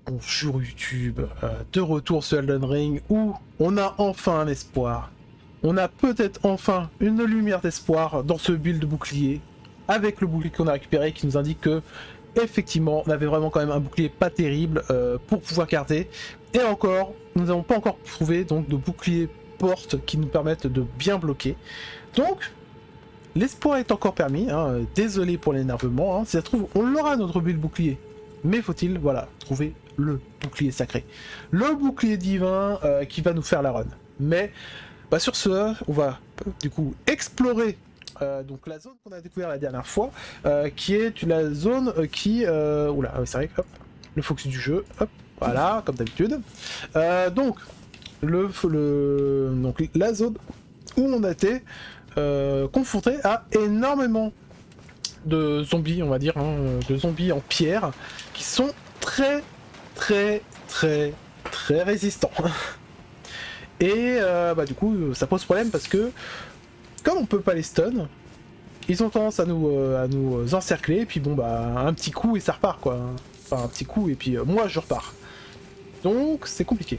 Bonjour YouTube, de retour sur Elden Ring où on a enfin un espoir. On a peut-être enfin une lumière d'espoir dans ce build bouclier, avec le bouclier qu'on a récupéré qui nous indique que effectivement on avait vraiment quand même un bouclier pas terrible pour pouvoir garder. Et encore, nous n'avons pas encore trouvé donc de bouclier porte qui nous permettent de bien bloquer. Donc l'espoir est encore permis, hein. Désolé pour l'énervement, hein. Si ça se trouve on l'aura notre build bouclier. Mais faut-il, voilà, trouver le bouclier sacré. Le bouclier divin qui va nous faire la run. Mais bah, sur ce, on va du coup explorer donc la zone qu'on a découvert la dernière fois, qui est la zone qui... Oula, c'est vrai, hop, le focus du jeu, hop, voilà, comme d'habitude. Donc, donc, la zone où on a été confronté à énormément de zombies, on va dire, hein, de zombies en pierre, qui sont très résistants. Et bah du coup, ça pose problème parce que, comme on peut pas les stun, ils ont tendance à nous encercler, et puis bon bah, un petit coup et ça repart quoi. Enfin, un petit coup et puis moi je repars. Donc, c'est compliqué.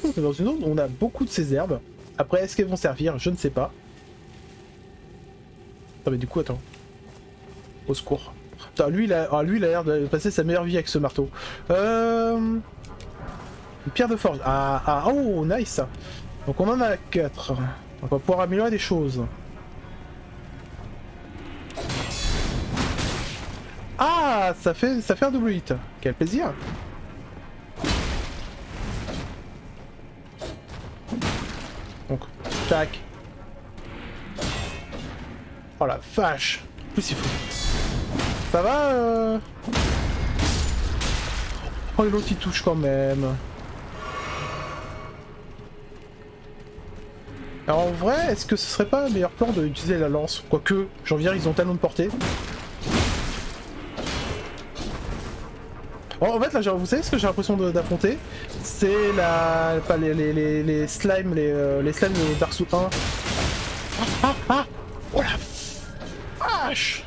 On est dans une zone où on a beaucoup de ces herbes. Après, est-ce qu'elles vont servir? Je ne sais pas. Non mais du coup, attends. Au secours. Putain, lui, il a l'air de passer sa meilleure vie avec ce marteau. Une pierre de forge. Oh, nice. Donc on en a 4. On va pouvoir améliorer des choses. Ah, ça fait un double hit. Quel plaisir. Donc, tac. Oh la vache. Plus il faut. Ça va Oh, l'autre il touche quand même. Alors en vrai, est-ce que ce serait pas un meilleur plan d'utiliser la lance? Quoique, j'en viens, ils ont tellement de portée. En fait, là, vous savez ce que j'ai l'impression d'affronter? C'est pas les slimes, les slimes de Dark Souls 1. Oh la vache!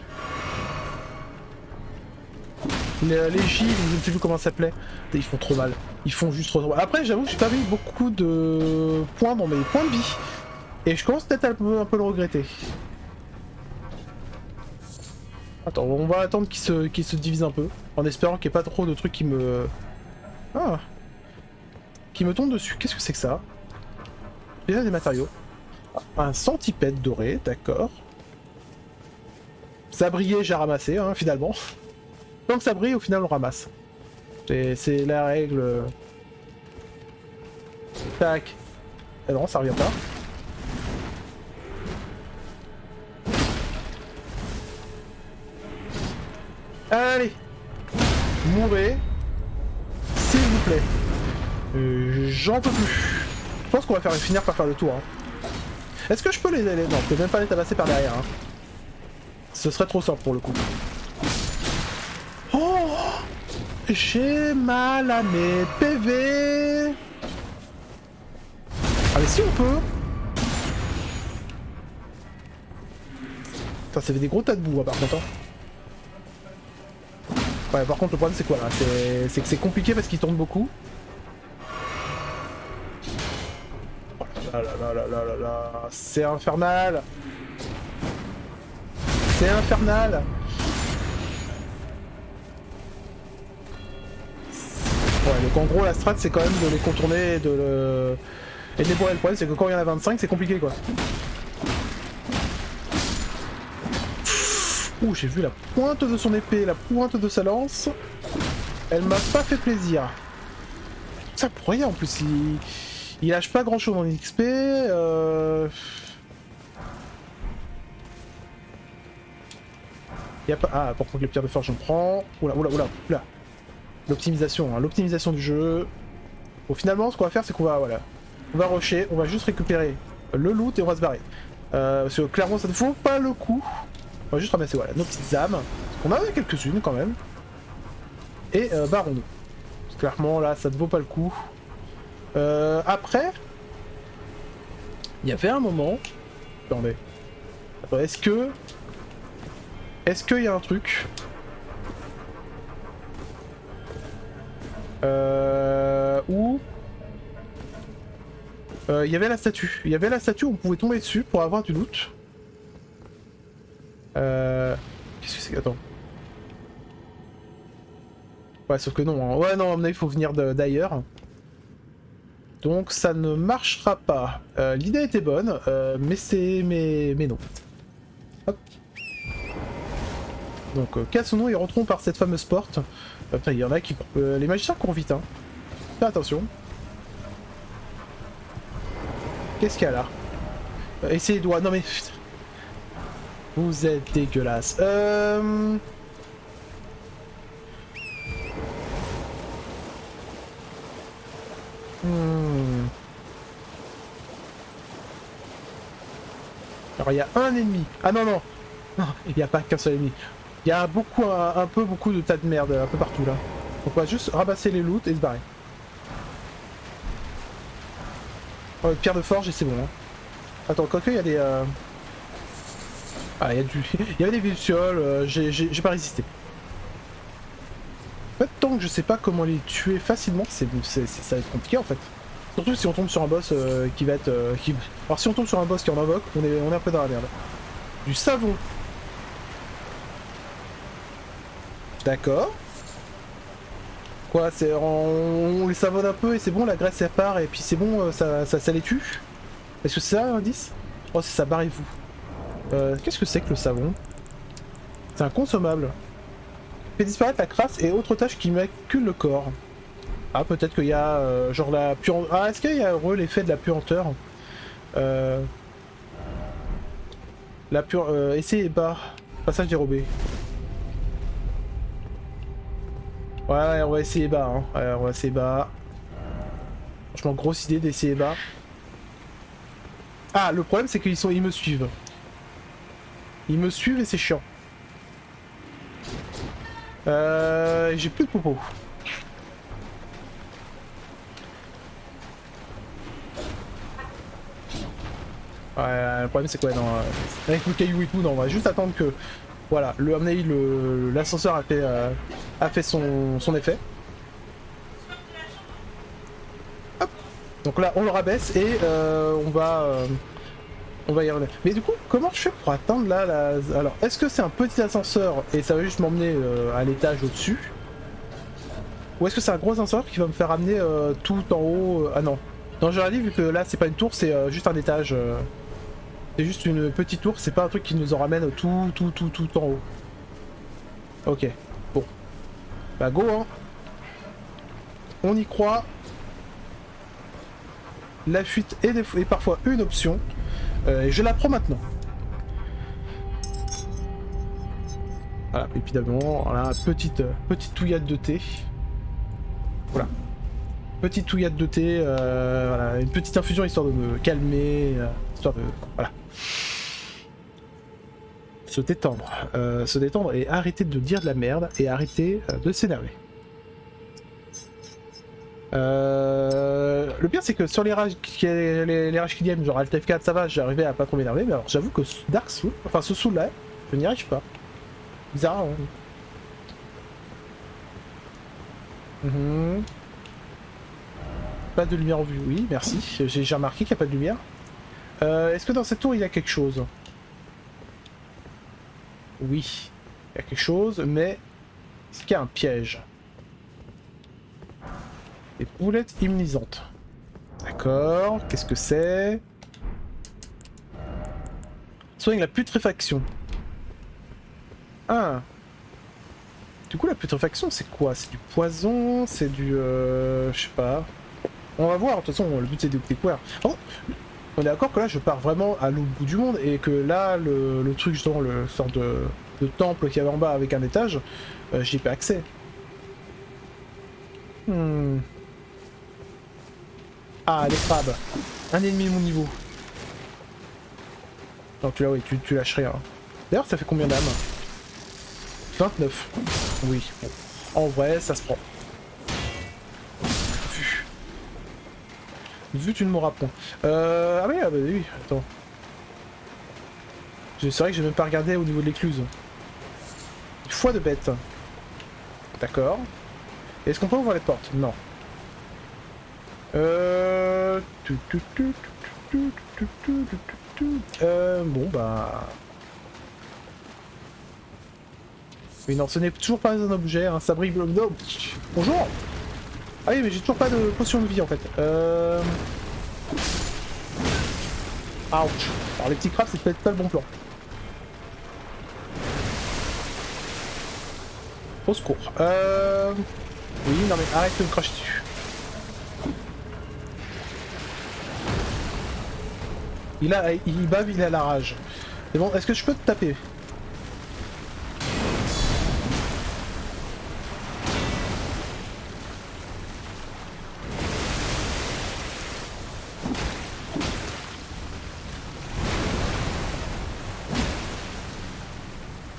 Les Gilles, je ne sais plus comment ça s'appelait. Ils font trop mal. Ils font juste trop mal. Après, j'avoue que j'ai pas mis beaucoup de points dans mes points de vie. Et je commence peut-être un peu le regretter. Attends, on va attendre qu'il se divise un peu. En espérant qu'il n'y ait pas trop de trucs qui me... Ah! Qui me tombent dessus. Qu'est-ce que c'est que ça? Déjà des matériaux. Un centipède doré, d'accord. Ça brillait, j'ai ramassé, hein, finalement. Tant que ça brille, au final, on ramasse. C'est la règle. Tac. Ah non, ça revient pas. Allez. Mourez. S'il vous plaît. J'en peux plus. Je pense qu'on va finir par faire le tour. Hein. Est-ce que je peux les... Non, je peux même pas les tabasser par derrière. Hein. Ce serait trop simple pour le coup. Oh! J'ai mal à mes PV. Ah mais si on peut. Putain, ça fait des gros tas de boue, hein, par contre. Hein. Ouais, par contre, le problème c'est quoi là? C'est que c'est compliqué parce qu'il tourne beaucoup. Oh là là là là là là là. C'est infernal. C'est infernal. Ouais, donc en gros la strat c'est quand même de les contourner et de les bourrer. Le problème c'est que quand il y en a 25 c'est compliqué quoi. Ouh, j'ai vu la pointe de son épée, la pointe de sa lance. Elle m'a pas fait plaisir. Ça pour rien en plus, il lâche pas grand chose en XP. Y a pas... Ah, par contre les pierres de forge j'en prends. Oula, oula, oula, oula. L'optimisation, hein, l'optimisation du jeu. Bon, finalement, ce qu'on va faire, c'est qu'on va, voilà, on va rusher, on va juste récupérer le loot et on va se barrer. Parce que clairement, ça ne vaut pas le coup. On va juste ramasser, voilà, nos petites âmes. On en a quelques-unes quand même. Et barrons-nous. Clairement, là, ça ne vaut pas le coup. Après, il y avait un moment. Attendez. Est-ce Est-ce qu'il y a un truc où il y avait la statue. Il y avait la statue où on pouvait tomber dessus pour avoir du loot. Qu'est-ce que c'est? Attends. Ouais, sauf que non. Hein. Ouais, non, à mon avis, il faut venir d'ailleurs. Donc ça ne marchera pas. L'idée était bonne, mais non. Hop. Donc cassons-nous et rentrons par cette fameuse porte. Putain, il y en a qui... les magiciens courent vite, hein. Fais attention. Qu'est-ce qu'il y a là? Et ses doigts, non mais... Putain. Vous êtes dégueulasse. Alors il y a un ennemi. Ah non, non. Non, il n'y a pas qu'un seul ennemi. Il y a beaucoup, beaucoup de tas de merde un peu partout là. Donc on va juste ramasser les loots et se barrer. Oh, pierre de forge et c'est bon. Hein. Attends, quoique il y a des... Ah, il y a du... il y avait des lucioles, j'ai pas résisté. En fait, tant que je sais pas comment les tuer facilement, ça va être compliqué en fait. Surtout si on tombe sur un boss qui va être... Alors si on tombe sur un boss qui en invoque, on est un peu dans la merde. Du savon. D'accord. Quoi, c'est on les savonne un peu et c'est bon, la graisse elle part et puis c'est bon, ça les tue. Est-ce que c'est ça l'indice? Oh, c'est ça, barrez-vous. Qu'est-ce que c'est que le savon? C'est un consommable. Fait disparaître la crasse et autres tâches qui maculent le corps. Ah, peut-être qu'il y a genre la puanteur. Ah, est-ce qu'il y a l'effet de la puanteur? La pure. Essayez bas. Passage dérobé. Ouais, on va essayer bas. Hein. Ouais, on va essayer bas. Franchement, grosse idée d'essayer bas. Ah, le problème c'est qu'ils me suivent. Ils me suivent et c'est chiant. J'ai plus de popo. Ouais, le problème c'est quoi? Non, avec le caillou et tout, non, on va juste attendre que... Voilà, l'ascenseur a fait son effet. Hop. Donc là, on le rabaisse et on va y revenir. Mais du coup, comment je fais pour atteindre là Alors, est-ce que c'est un petit ascenseur et ça va juste m'emmener à l'étage au-dessus? Ou est-ce que c'est un gros ascenseur qui va me faire amener tout en haut? Ah non. Non, j'aurais dit, vu que là, c'est pas une tour, c'est juste un étage. C'est juste une petite tour, c'est pas un truc qui nous en ramène tout en haut. Ok, bon. Bah go, hein. On y croit. La fuite est parfois une option. Et je la prends maintenant. Voilà, évidemment, voilà, petite touillade de thé. Voilà. Petite touillade de thé, voilà, une petite infusion histoire de me calmer, histoire de... Voilà. Se détendre et arrêter de dire de la merde et arrêter de s'énerver. Le pire c'est que sur les rages qui game, genre Alt F4 ça va, j'arrivais à pas trop m'énerver, mais alors j'avoue que Dark Souls, enfin ce Soul là, je n'y arrive pas. Bizarre, hein. Pas de lumière en vue, oui, merci. J'ai remarqué qu'il n'y a pas de lumière. Est-ce que dans cette tour il y a quelque chose? Oui, il y a quelque chose, mais est-ce qu'il y a un piège? Des boulettes immunisantes. D'accord, qu'est-ce que c'est? Soigne la putréfaction. Ah. Du coup, la putréfaction, c'est quoi? C'est du poison? C'est du... je sais pas. On va voir, de toute façon, le but c'est de découvrir. Oh, on est d'accord que là, je pars vraiment à l'autre bout du monde et que là, le truc, justement, le sort de temple qu'il y avait en bas avec un étage, j'y ai pas accès. Ah, les crabes. Un ennemi de mon niveau. Non, tu lâches rien. D'ailleurs, ça fait combien d'âmes? 29. Oui. Bon. En vrai, ça se prend. Vu, tu ne m'auras point. Ah oui, attends. C'est vrai que j'ai même pas regardé au niveau de l'écluse. Foi de bête. D'accord. Est-ce qu'on peut ouvrir les portes? Non. Bon bah... Mais non, ce n'est toujours pas un objet, un sabri bleu. Non. Bonjour. Ah oui, mais j'ai toujours pas de potion de vie en fait. Ouch. Alors les petits crabes, c'est peut-être pas le bon plan. Au secours. Oui, non mais arrête de me cracher dessus. Il bave, il a la rage. C'est bon, est-ce que je peux te taper?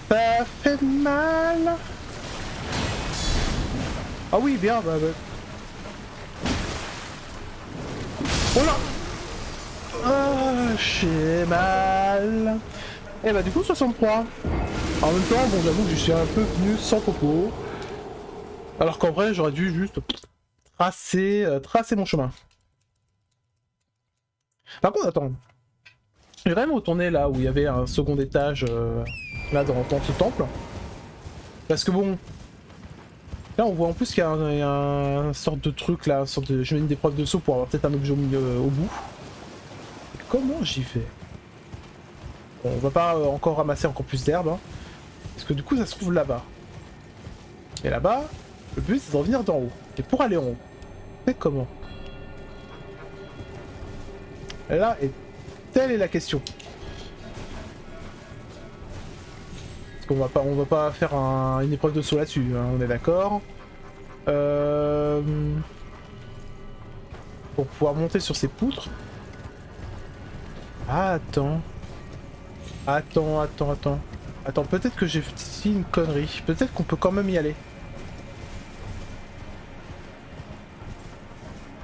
Ça fait mal. Ah oui, bien, bah... Oh là. Ah, j'ai mal. Et bah du coup 63. En même temps, bon j'avoue que je suis un peu venu sans coco. Alors qu'en vrai j'aurais dû juste tracer mon chemin. Par contre attends. Je vais vraiment retourner là où il y avait un second étage là dans ce temple. Parce que bon. Là on voit en plus qu'il y a un sorte de truc là, je mets une épreuve de saut pour avoir peut-être un objet au bout. Et comment j'y vais? Bon, on va pas encore ramasser encore plus d'herbe, hein, parce que du coup ça se trouve là-bas. Et là-bas, le but c'est de revenir d'en haut. Et pour aller en haut, c'est comment? Et là, et telle est la question. Parce qu'on va pas faire une épreuve de saut là-dessus, hein, on est d'accord. Pour pouvoir monter sur ces poutres. Ah, attends. Attends, peut-être que j'ai fait une connerie. Peut-être qu'on peut quand même y aller.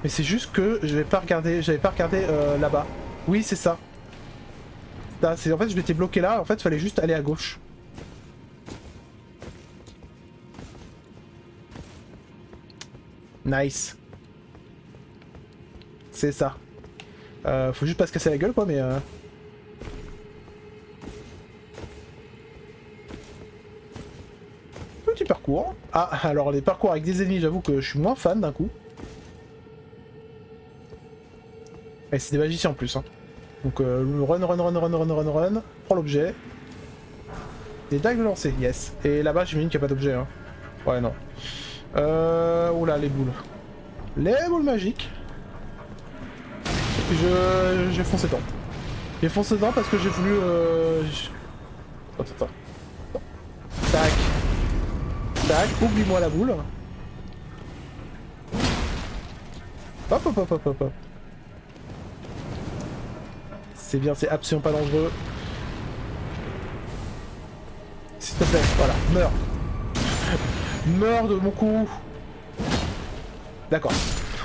Mais c'est juste que j'avais pas regardé là-bas. Oui, c'est ça. En fait, je m'étais bloqué là. En fait, il fallait juste aller à gauche. Nice. C'est ça. Faut juste pas se casser la gueule, quoi, mais... Petit parcours. Ah, alors les parcours avec des ennemis, j'avoue que je suis moins fan d'un coup. Et c'est des magiciens en plus, hein. Donc run. Prends l'objet. Des dagues lancées, yes. Et là-bas, j'imagine qu'il n'y a pas d'objet, hein. Ouais, non. Oula, les boules. Les boules magiques. J'ai foncé dedans. J'ai foncé dedans parce que j'ai voulu... Attends. Tac. Tac, oublie-moi la boule. Hop. C'est bien, c'est absolument pas dangereux. S'il te plaît, voilà, meurs. Meurs de mon coup. D'accord.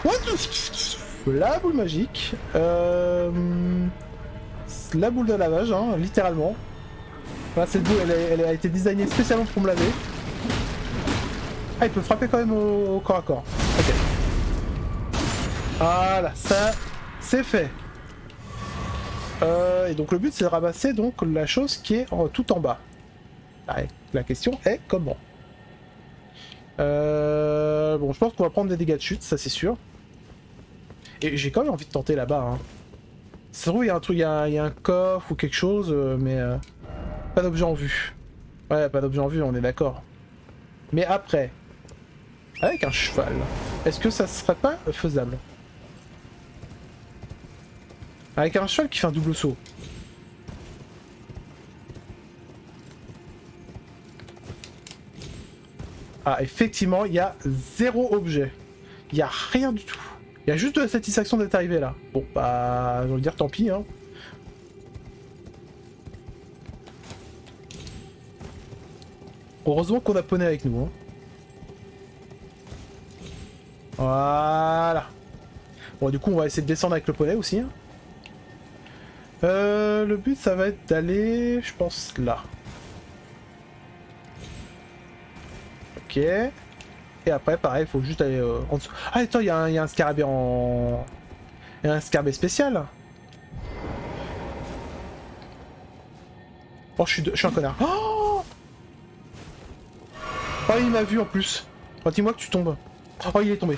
What? La boule magique. La boule de lavage, hein, littéralement. Voilà, cette boule, elle a été designée spécialement pour me laver. Ah, il peut frapper quand même au corps à corps. Ok. Voilà, ça, c'est fait. Et donc le but, c'est de ramasser donc la chose qui est tout en bas. La question est comment. Bon, je pense qu'on va prendre des dégâts de chute, ça c'est sûr. Et j'ai quand même envie de tenter là-bas. Hein. Ça se trouve, il y a un truc, il y a un coffre ou quelque chose, mais pas d'objet en vue. Ouais, pas d'objet en vue, on est d'accord. Mais après, avec un cheval, est-ce que ça serait pas faisable? Avec un cheval qui fait un double saut. Ah, effectivement, il y a zéro objet. Il y a rien du tout. Il y a juste de la satisfaction d'être arrivé là. Bon, bah, je veux dire, tant pis, hein. Heureusement qu'on a poney avec nous, hein. Voilà. Bon, du coup, on va essayer de descendre avec le poney aussi, hein. Le but, ça va être d'aller, je pense, là. Ok. Et après, pareil, il faut juste aller en dessous. Ah, attends, il y a un scarabée en... Il y a un scarabée spécial. Oh, je suis un connard. Oh, oh, il m'a vu en plus. Oh, dis-moi que tu tombes. Oh, il est tombé.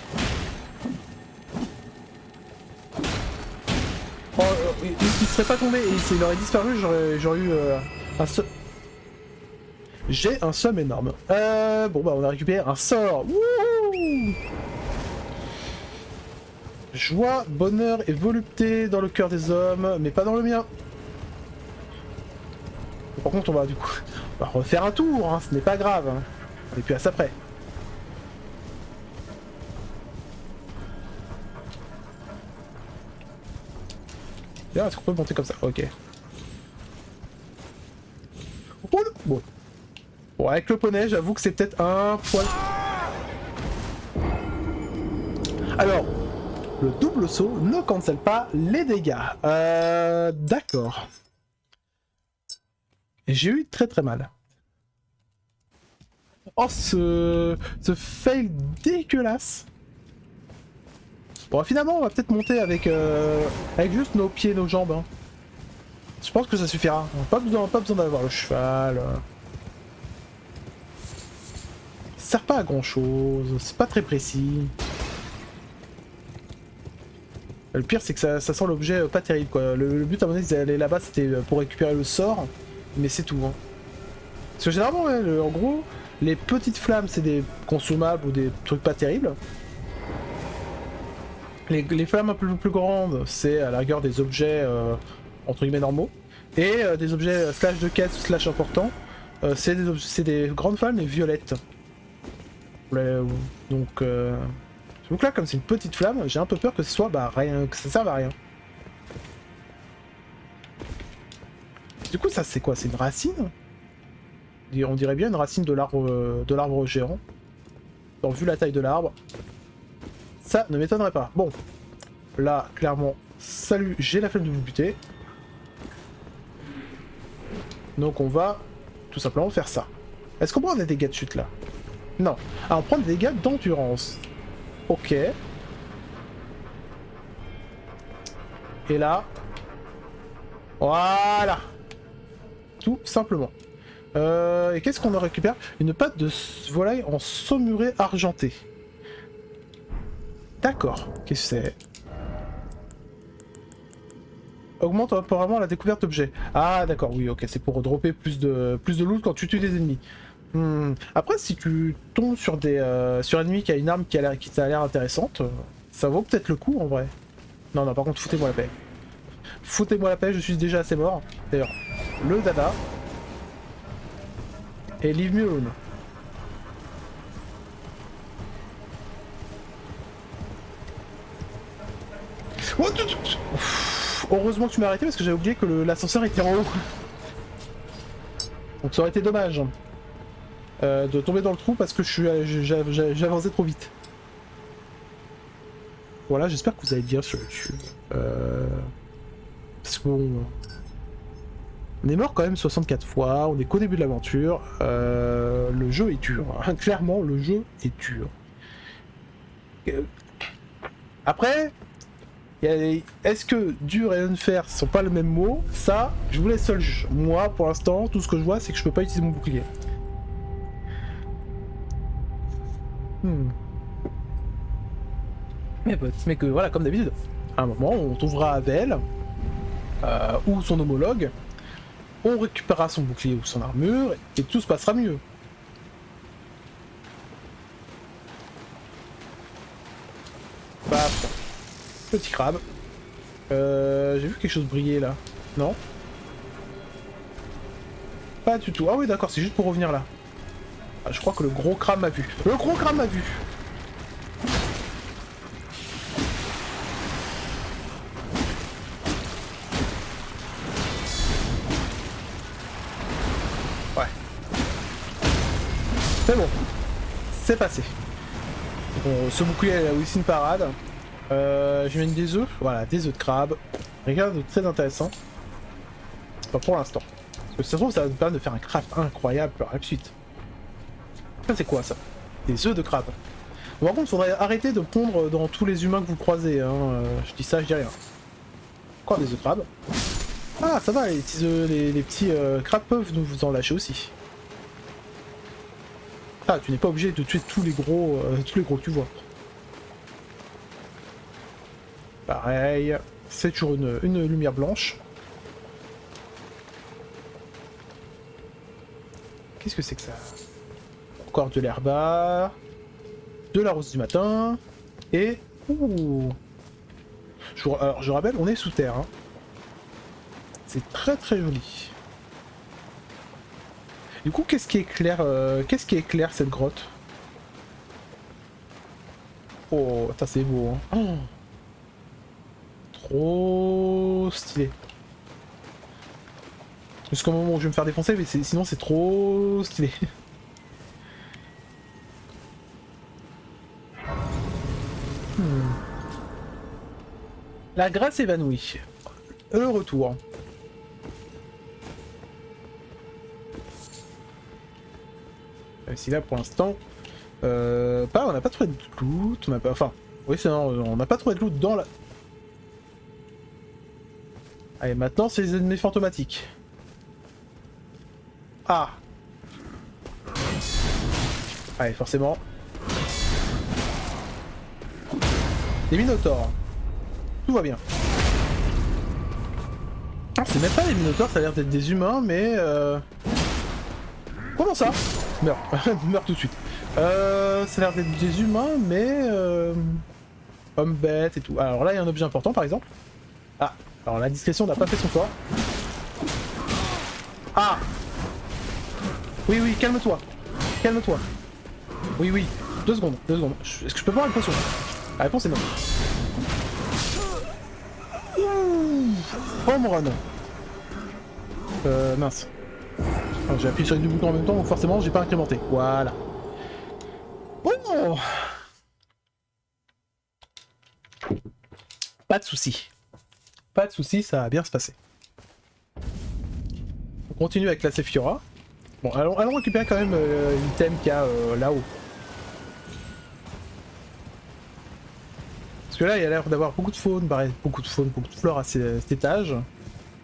Oh, il serait pas tombé, il aurait disparu, j'aurais eu un seum. J'ai un seum énorme. Bon bah on a récupéré un sort. Wouhou! Joie, bonheur et volupté dans le cœur des hommes, mais pas dans le mien. Par contre on va du coup on va refaire un tour, hein, ce n'est pas grave. Hein. On est plus à ça près. Bien, est-ce qu'on peut monter comme ça? Ok. Oh, bon. Bon, avec le poney, j'avoue que c'est peut-être un poil... Alors, le double saut ne cancelle pas les dégâts. D'accord. J'ai eu très très mal. Oh, ce fail dégueulasse. Bon, finalement, on va peut-être monter avec juste nos pieds et nos jambes. Hein. Je pense que ça suffira. Pas besoin d'avoir le cheval. Ça sert pas à grand chose. C'est pas très précis. Le pire, c'est que ça sent l'objet pas terrible, quoi. Le but, à mon avis, d'aller là-bas, c'était pour récupérer le sort. Mais c'est tout. Hein. Parce que généralement, ouais, en gros, les petites flammes, c'est des consommables ou des trucs pas terribles. Les flammes un peu plus grandes, c'est à la rigueur des objets entre guillemets normaux. Et des objets slash de quête slash importants, c'est des grandes flammes mais violettes. Donc là, comme c'est une petite flamme, j'ai un peu peur que ce soit rien, que ça serve à rien. Du coup, ça c'est quoi? C'est une racine? On dirait bien une racine de l'arbre géant. Donc, vu la taille de l'arbre, ça ne m'étonnerait pas. Bon, là, clairement, salut, j'ai la flemme de vous buter. Donc on va tout simplement faire ça. Est-ce qu'on prend des dégâts de chute là? Non. Ah, on prend des dégâts d'endurance. Ok. Et là... Voilà. Tout simplement. Et qu'est-ce qu'on récupère? Une patte de volaille en saumuré argenté. D'accord. Qu'est-ce que c'est? Augmente temporairement la découverte d'objets. Ah d'accord, oui, ok, c'est pour dropper plus de loot quand tu tues des ennemis. Après, si tu tombes sur sur un ennemi qui a une arme qui t'a l'air intéressante, ça vaut peut-être le coup en vrai. Non, non, par contre, foutez-moi la paix. Foutez-moi la paix, je suis déjà assez mort. D'ailleurs, le dada. Et leave me alone. Oh, heureusement que tu m'as arrêté parce que j'avais oublié que l'ascenseur était en haut. Donc ça aurait été dommage de tomber dans le trou parce que j'avançais trop vite. Voilà, j'espère que vous allez bien sur YouTube. Parce que bon... On est mort quand même 64 fois, on est qu'au début de l'aventure. Le jeu est dur. Hein. Clairement, le jeu est dur. Après... Est-ce que dur et unfair sont pas le même mot? Ça, je vous laisse seul juge. Moi, pour l'instant, tout ce que je vois, c'est que je peux pas utiliser mon bouclier. Mais que voilà, comme d'habitude, à un moment, on trouvera Avel, ou son homologue, on récupérera son bouclier ou son armure, et tout se passera mieux. Paf. Petit crabe. J'ai vu quelque chose briller là. Non? Pas du tout. Ah oui d'accord, c'est juste pour revenir là. Ah, je crois que le gros crabe m'a vu. Le gros crabe m'a vu. Ouais. C'est bon. C'est passé. Bon, ce bouclier a aussi une parade. Je mets des œufs. Voilà, des œufs de crabe. Regarde, très intéressant. Pas pour l'instant. Parce que ça se trouve, ça va nous permettre de faire un craft incroyable par la suite. Ça, c'est quoi ça? Des œufs de crabe. Bon, par contre, faudrait arrêter de pondre dans tous les humains que vous croisez. Hein. Je dis ça, je dis rien. Encore des œufs de crabe. Ah, ça va, les petits, les petits crabes peuvent nous vous en lâcher aussi. Ah, tu n'es pas obligé de tuer tous les gros que tu vois. Pareil, c'est toujours une lumière blanche. Qu'est-ce que c'est que ça? Encore de l'herba, de la rose du matin, et... Ouh. Alors, je rappelle, on est sous terre. Hein. C'est très très joli. Du coup, qu'est-ce qui éclaire cette grotte? Oh, ça c'est beau. Hein. Oh. Trop stylé. Jusqu'au moment où je vais me faire défoncer, mais sinon c'est trop stylé. La grâce évanouie. Le retour. Si là pour l'instant, on n'a pas trouvé de loot, on n'a pas, enfin, oui c'est non, on n'a pas trouvé de loot dans la. Allez, maintenant c'est les ennemis fantomatiques. Ah. Allez, forcément. Les minotaures. Tout va bien. Ah, c'est même pas les minotaures, ça a l'air d'être des humains, mais comment ça? Meurs. Meurs tout de suite. Ça a l'air d'être des humains, mais hommes bêtes et tout. Alors là, il y a un objet important, par exemple. Ah, alors la discrétion n'a pas fait son fort. Ah. Oui, oui, calme-toi. Calme-toi. Oui, oui. 2 secondes, 2 secondes. Est-ce que je peux boire une potion? La réponse est non. Home run. Mince. J'ai appuyé sur les deux boutons en même temps, donc forcément j'ai pas incrémenté. Voilà. Bon. Pas de soucis. Pas de soucis, ça va bien se passer. On continue avec la Sephiora. Bon, allons récupérer quand même l'item qu'il y a là-haut. Parce que là, il y a l'air d'avoir beaucoup de faune, beaucoup de flore à cet étage.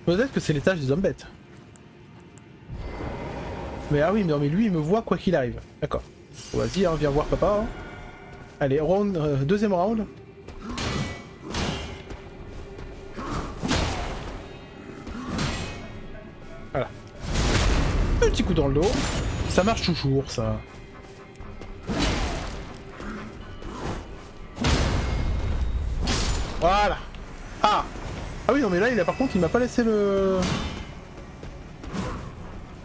Peut-être que c'est l'étage des hommes bêtes. Mais ah oui, mais non, mais lui, il me voit quoi qu'il arrive. D'accord. Bon, vas-y, hein, viens voir papa. Hein. Allez, round, deuxième round. Voilà. Un petit coup dans le dos. Ça marche toujours, ça. Voilà. Ah. Ah oui, non, mais là, par contre, il m'a pas laissé le...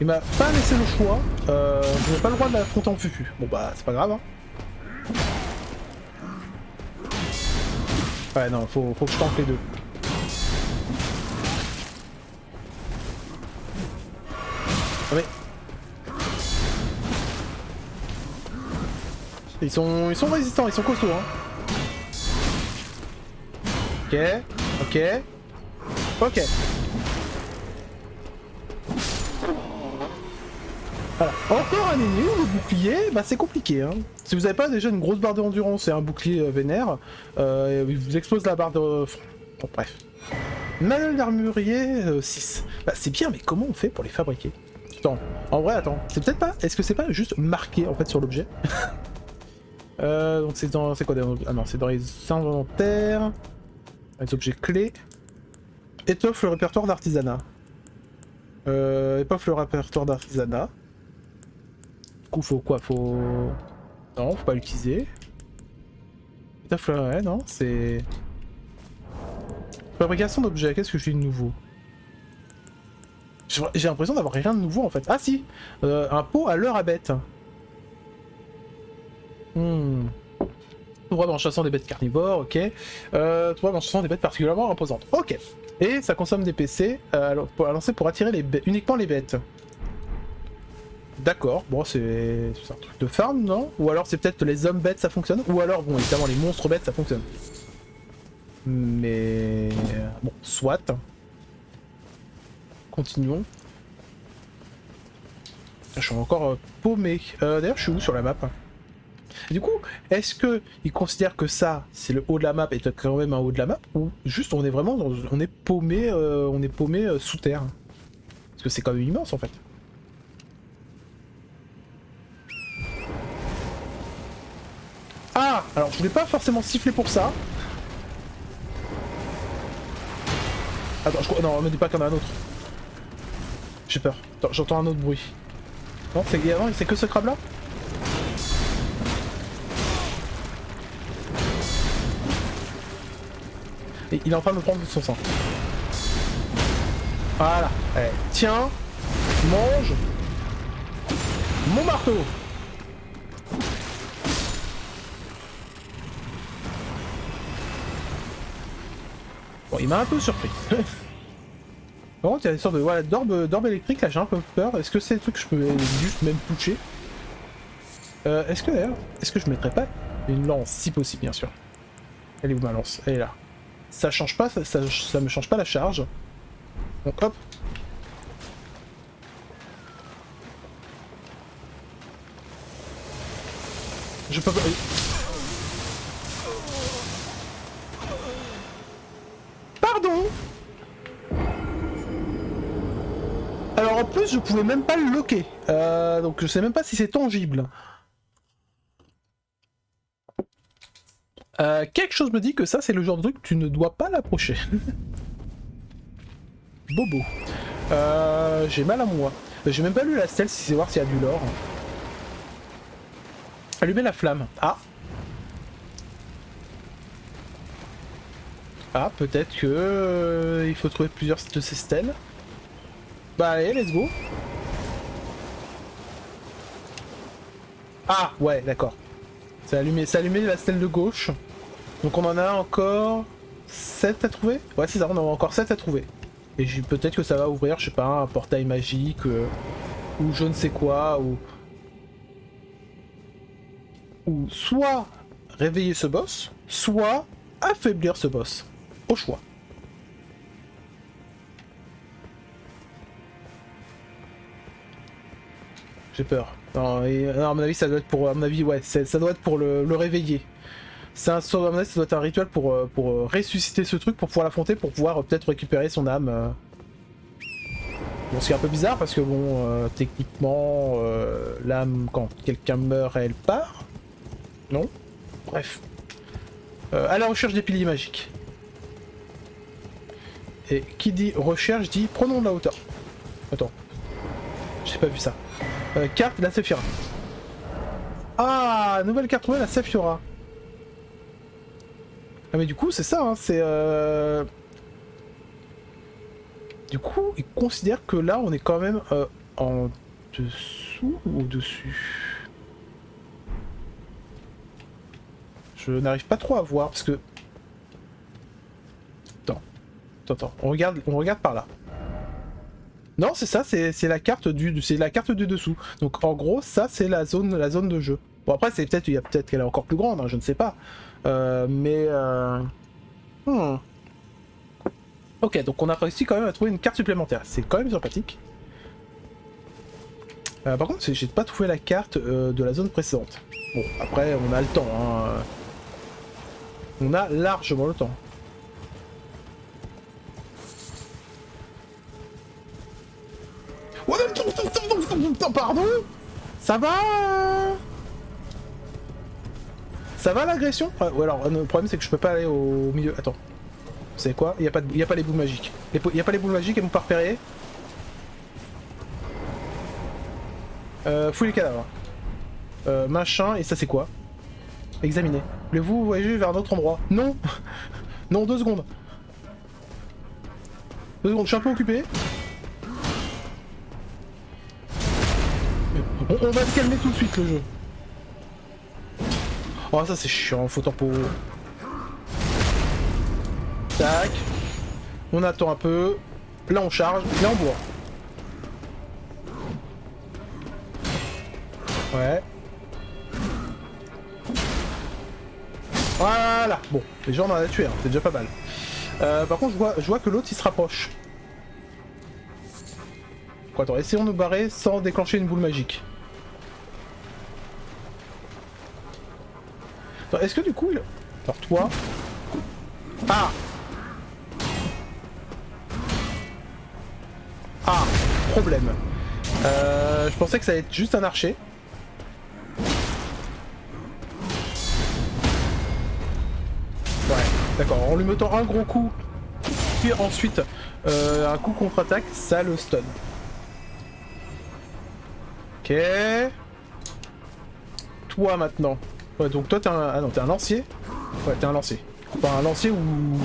Il m'a pas laissé le choix. Je n'ai pas le droit de l'affronter en fufu. Bon, bah, c'est pas grave, hein. Ouais, non, faut que je tente les deux. Ah, mais... Ils sont résistants, ils sont costauds, hein. Ok, ok, ok. Voilà. Encore un ennemi, le bouclier, bah c'est compliqué. Hein. Si vous avez pas déjà une grosse barre d'endurance et un bouclier vénère, il vous explose la barre de... Bon, bref. Manuel d'armurier 6. Bah c'est bien, mais comment on fait pour les fabriquer? Attends, en vrai, attends. C'est peut-être pas... Est-ce que c'est pas juste marqué en fait sur l'objet? Donc c'est dans... C'est quoi? Ah non, c'est dans les inventaires. Les objets clés. Étoffe le répertoire d'artisanat. Étoffe le répertoire d'artisanat. Du coup, faut quoi? Faut... Non, faut pas l'utiliser. Étoffe le... Ouais, non, c'est... Fabrication d'objets, qu'est-ce que j'ai de nouveau? J'ai l'impression d'avoir rien de nouveau en fait. Ah si, un pot à l'heure à bête. Trouvé en chassant des bêtes carnivores, ok. Trouvé en chassant des bêtes particulièrement imposantes, ok. Et ça consomme des PC à lancer pour attirer uniquement les bêtes. D'accord, bon c'est un truc de farm, non? Ou alors c'est peut-être les hommes bêtes ça fonctionne? Ou alors, bon évidemment les monstres bêtes ça fonctionne. Mais... Bon, soit. Continuons. Je suis encore paumé. D'ailleurs je suis où sur la map? Et du coup, est-ce que ils considèrent que ça, c'est le haut de la map et quand même un haut de la map, ou juste on est vraiment, on est paumé, sous terre? Parce que c'est quand même immense en fait. Ah, alors je voulais pas forcément siffler pour ça. Attends, non, me dis pas qu'il y en a un autre. J'ai peur. Attends, j'entends un autre bruit. Non, c'est que ce crabe là. Et il est en train de me prendre de son sang. Voilà. Allez, tiens, mange mon marteau. Bon, il m'a un peu surpris. Par contre, il y a des sortes de voilà, d'orbes électriques, là j'ai un peu peur. Est-ce que c'est des trucs que je peux juste même toucher? Est-ce que d'ailleurs, est-ce que je mettrais pas une lance, si possible bien sûr? Elle est où ma lance? Elle est là. Ça change pas, ça me change pas la charge. Donc hop. Je peux pas... Pardon. Alors en plus je pouvais même pas le loquer. Donc je sais même pas si c'est tangible. Quelque chose me dit que ça c'est le genre de truc que tu ne dois pas l'approcher. Bobo. J'ai mal à moi. J'ai même pas lu la stèle si c'est voir s'il y a du lore. Allumer la flamme. Ah. Ah, peut-être que il faut trouver plusieurs de ces stèles. Bah allez, let's go. Ah, ouais, d'accord. Ça a allumé la stèle de gauche. Donc on en a encore 7 à trouver. Ouais, c'est ça, on en a encore 7 à trouver. Et peut-être que ça va ouvrir, je sais pas, un portail magique, ou je ne sais quoi, ou soit réveiller ce boss, soit affaiblir ce boss. Au choix. J'ai peur. Non, non, à mon avis, ça doit être pour. À mon avis, ouais, ça doit être pour le réveiller. À mon avis, ça doit être un rituel pour ressusciter ce truc, pour pouvoir l'affronter, pour pouvoir peut-être récupérer son âme. Bon, ce qui est un peu bizarre parce que bon, techniquement, l'âme, quand quelqu'un meurt, elle part. Non? Bref. À la recherche des piliers magiques. Et qui dit recherche dit prenons de la hauteur. Attends. J'ai pas vu ça. Carte, la Sephiroth. Ah, nouvelle carte trouvée, la Sephiroth. Ah mais du coup, c'est ça, hein, c'est... Du coup, ils considèrent que là, on est quand même en dessous ou au-dessus? Je n'arrive pas trop à voir, parce que... Attends, on regarde par là. Non, c'est ça, c'est la carte du dessous. Donc en gros, ça c'est la zone de jeu. Bon après, c'est peut-être peut-être qu'elle est encore plus grande, hein, je ne sais pas. Ok, donc on a réussi quand même à trouver une carte supplémentaire. C'est quand même sympathique. Par contre, j'ai pas trouvé la carte de la zone précédente. Bon, après, on a le temps. Hein. On a largement le temps. Pardon? Ça va? Ça va l'agression? Ou alors, le problème c'est que je peux pas aller au milieu. Attends. Vous savez quoi? Il y a pas les boules magiques. Il y a pas les boules magiques, elles m'ont pas repéré. Fouille les cadavres. Machin, et ça c'est quoi? Examiner. Voulez-vous voyager vers un autre endroit? Non. Non, 2 secondes. 2 secondes, je suis un peu occupé. On va se calmer tout de suite le jeu. Oh ça c'est chiant, faut tempo. Tac. On attend un peu. Là on charge, là on boit. Ouais. Voilà. Bon, les gens on en a tué, hein. C'est déjà pas mal. Par contre je vois que l'autre il se rapproche. Quoi, attends, essayons de nous barrer sans déclencher une boule magique. Est-ce que du coup il... Alors toi... Ah! Ah! Problème. Je pensais que ça allait être juste un archer. Ouais, d'accord. En lui mettant un gros coup, puis ensuite un coup contre-attaque, ça le stun. Ok. Toi maintenant. Ouais, donc toi t'es un... Ah non, t'es un lancier. Ouais, t'es un lancier. Enfin un lancier ou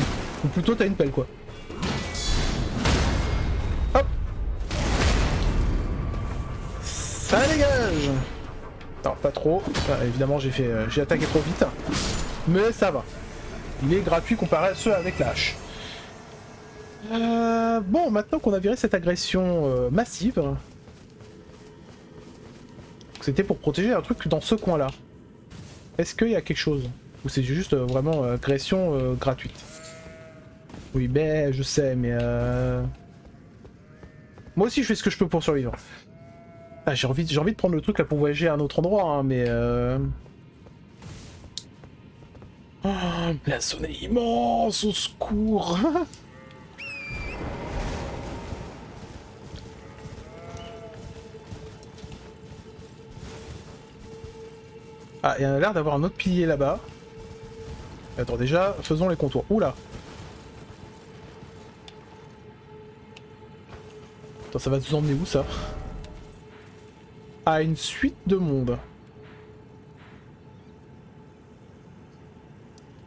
plutôt t'as une pelle quoi. Hop. Ça dégage. Non, pas trop. Ah, évidemment j'ai attaqué trop vite. Mais ça va. Il est gratuit comparé à ceux avec la hache. Bon, maintenant qu'on a viré cette agression massive, c'était pour protéger un truc dans ce coin-là. Est-ce qu'il y a quelque chose? Ou c'est juste vraiment agression gratuite? Oui, ben je sais, mais moi aussi je fais ce que je peux pour survivre. Ah, j'ai envie de prendre le truc là pour voyager à un autre endroit, hein, mais oh, la zone est immense, au secours. Ah, il y a l'air d'avoir un autre pilier là-bas. Attends, déjà, faisons les contours. Oula. Attends, ça va nous emmener où, ça? À une suite de monde.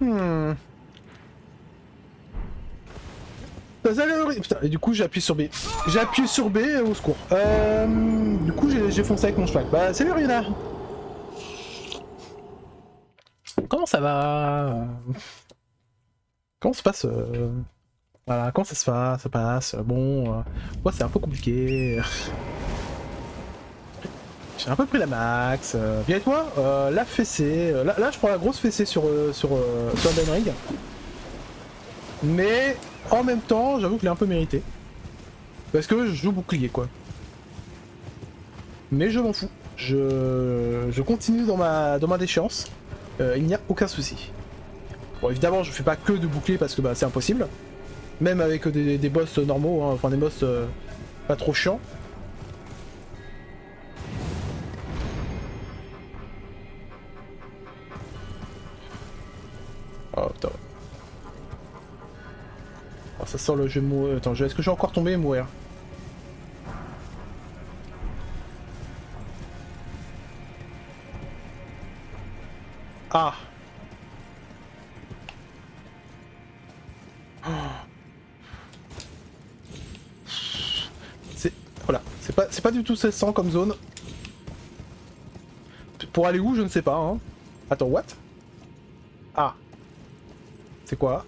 Hmm. Putain, et du coup, j'appuie sur B. J'appuie sur B, au secours. Du coup, j'ai foncé avec mon cheval. Bah, salut, Rihanna. Comment ça va? Comment se passe Voilà, comment ça se passe? Ça passe? Bon, ouais, c'est un peu compliqué. J'ai un peu pris la max. Viens avec moi, la fessée. Là, je prends la grosse fessée sur Elden Ring. Mais en même temps, j'avoue que je l'ai un peu mérité. Parce que je joue bouclier, quoi. Mais je m'en fous. Je continue dans ma déchéance. Il n'y a aucun souci. Bon, évidemment, je fais pas que de bouclier parce que bah, c'est impossible. Même avec des boss normaux, hein, enfin des boss pas trop chiants. Oh putain. Oh, ça sent le jeu de mourir. Attends, est-ce que je vais encore tomber et mourir? Ah. C'est... Voilà. C'est pas du tout 1600 comme zone. Pour aller où, je ne sais pas. Hein. Attends, what? Ah. C'est quoi?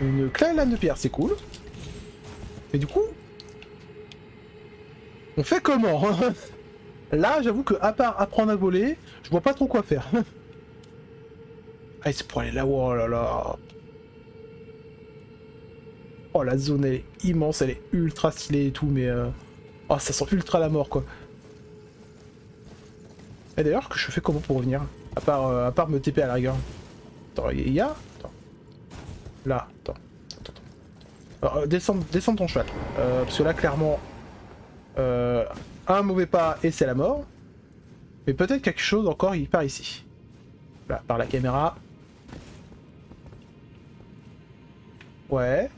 Une clé à lame de pierre, c'est cool. Mais du coup... On fait comment? Là, j'avoue que à part apprendre à voler, je vois pas trop quoi faire. Ah, c'est pour aller là-haut, oh là là. Oh, la zone, elle est immense, elle est ultra stylée et tout, mais... Oh, ça sent ultra la mort, quoi. Et d'ailleurs, que je fais comment pour revenir? À part me TP à la rigueur. Attends, il y a... Attends. Là, attends. Alors, descends ton cheval. Parce que là, clairement... un mauvais pas et c'est la mort. Mais peut-être quelque chose encore, il part ici. Là, par la caméra. Ouais.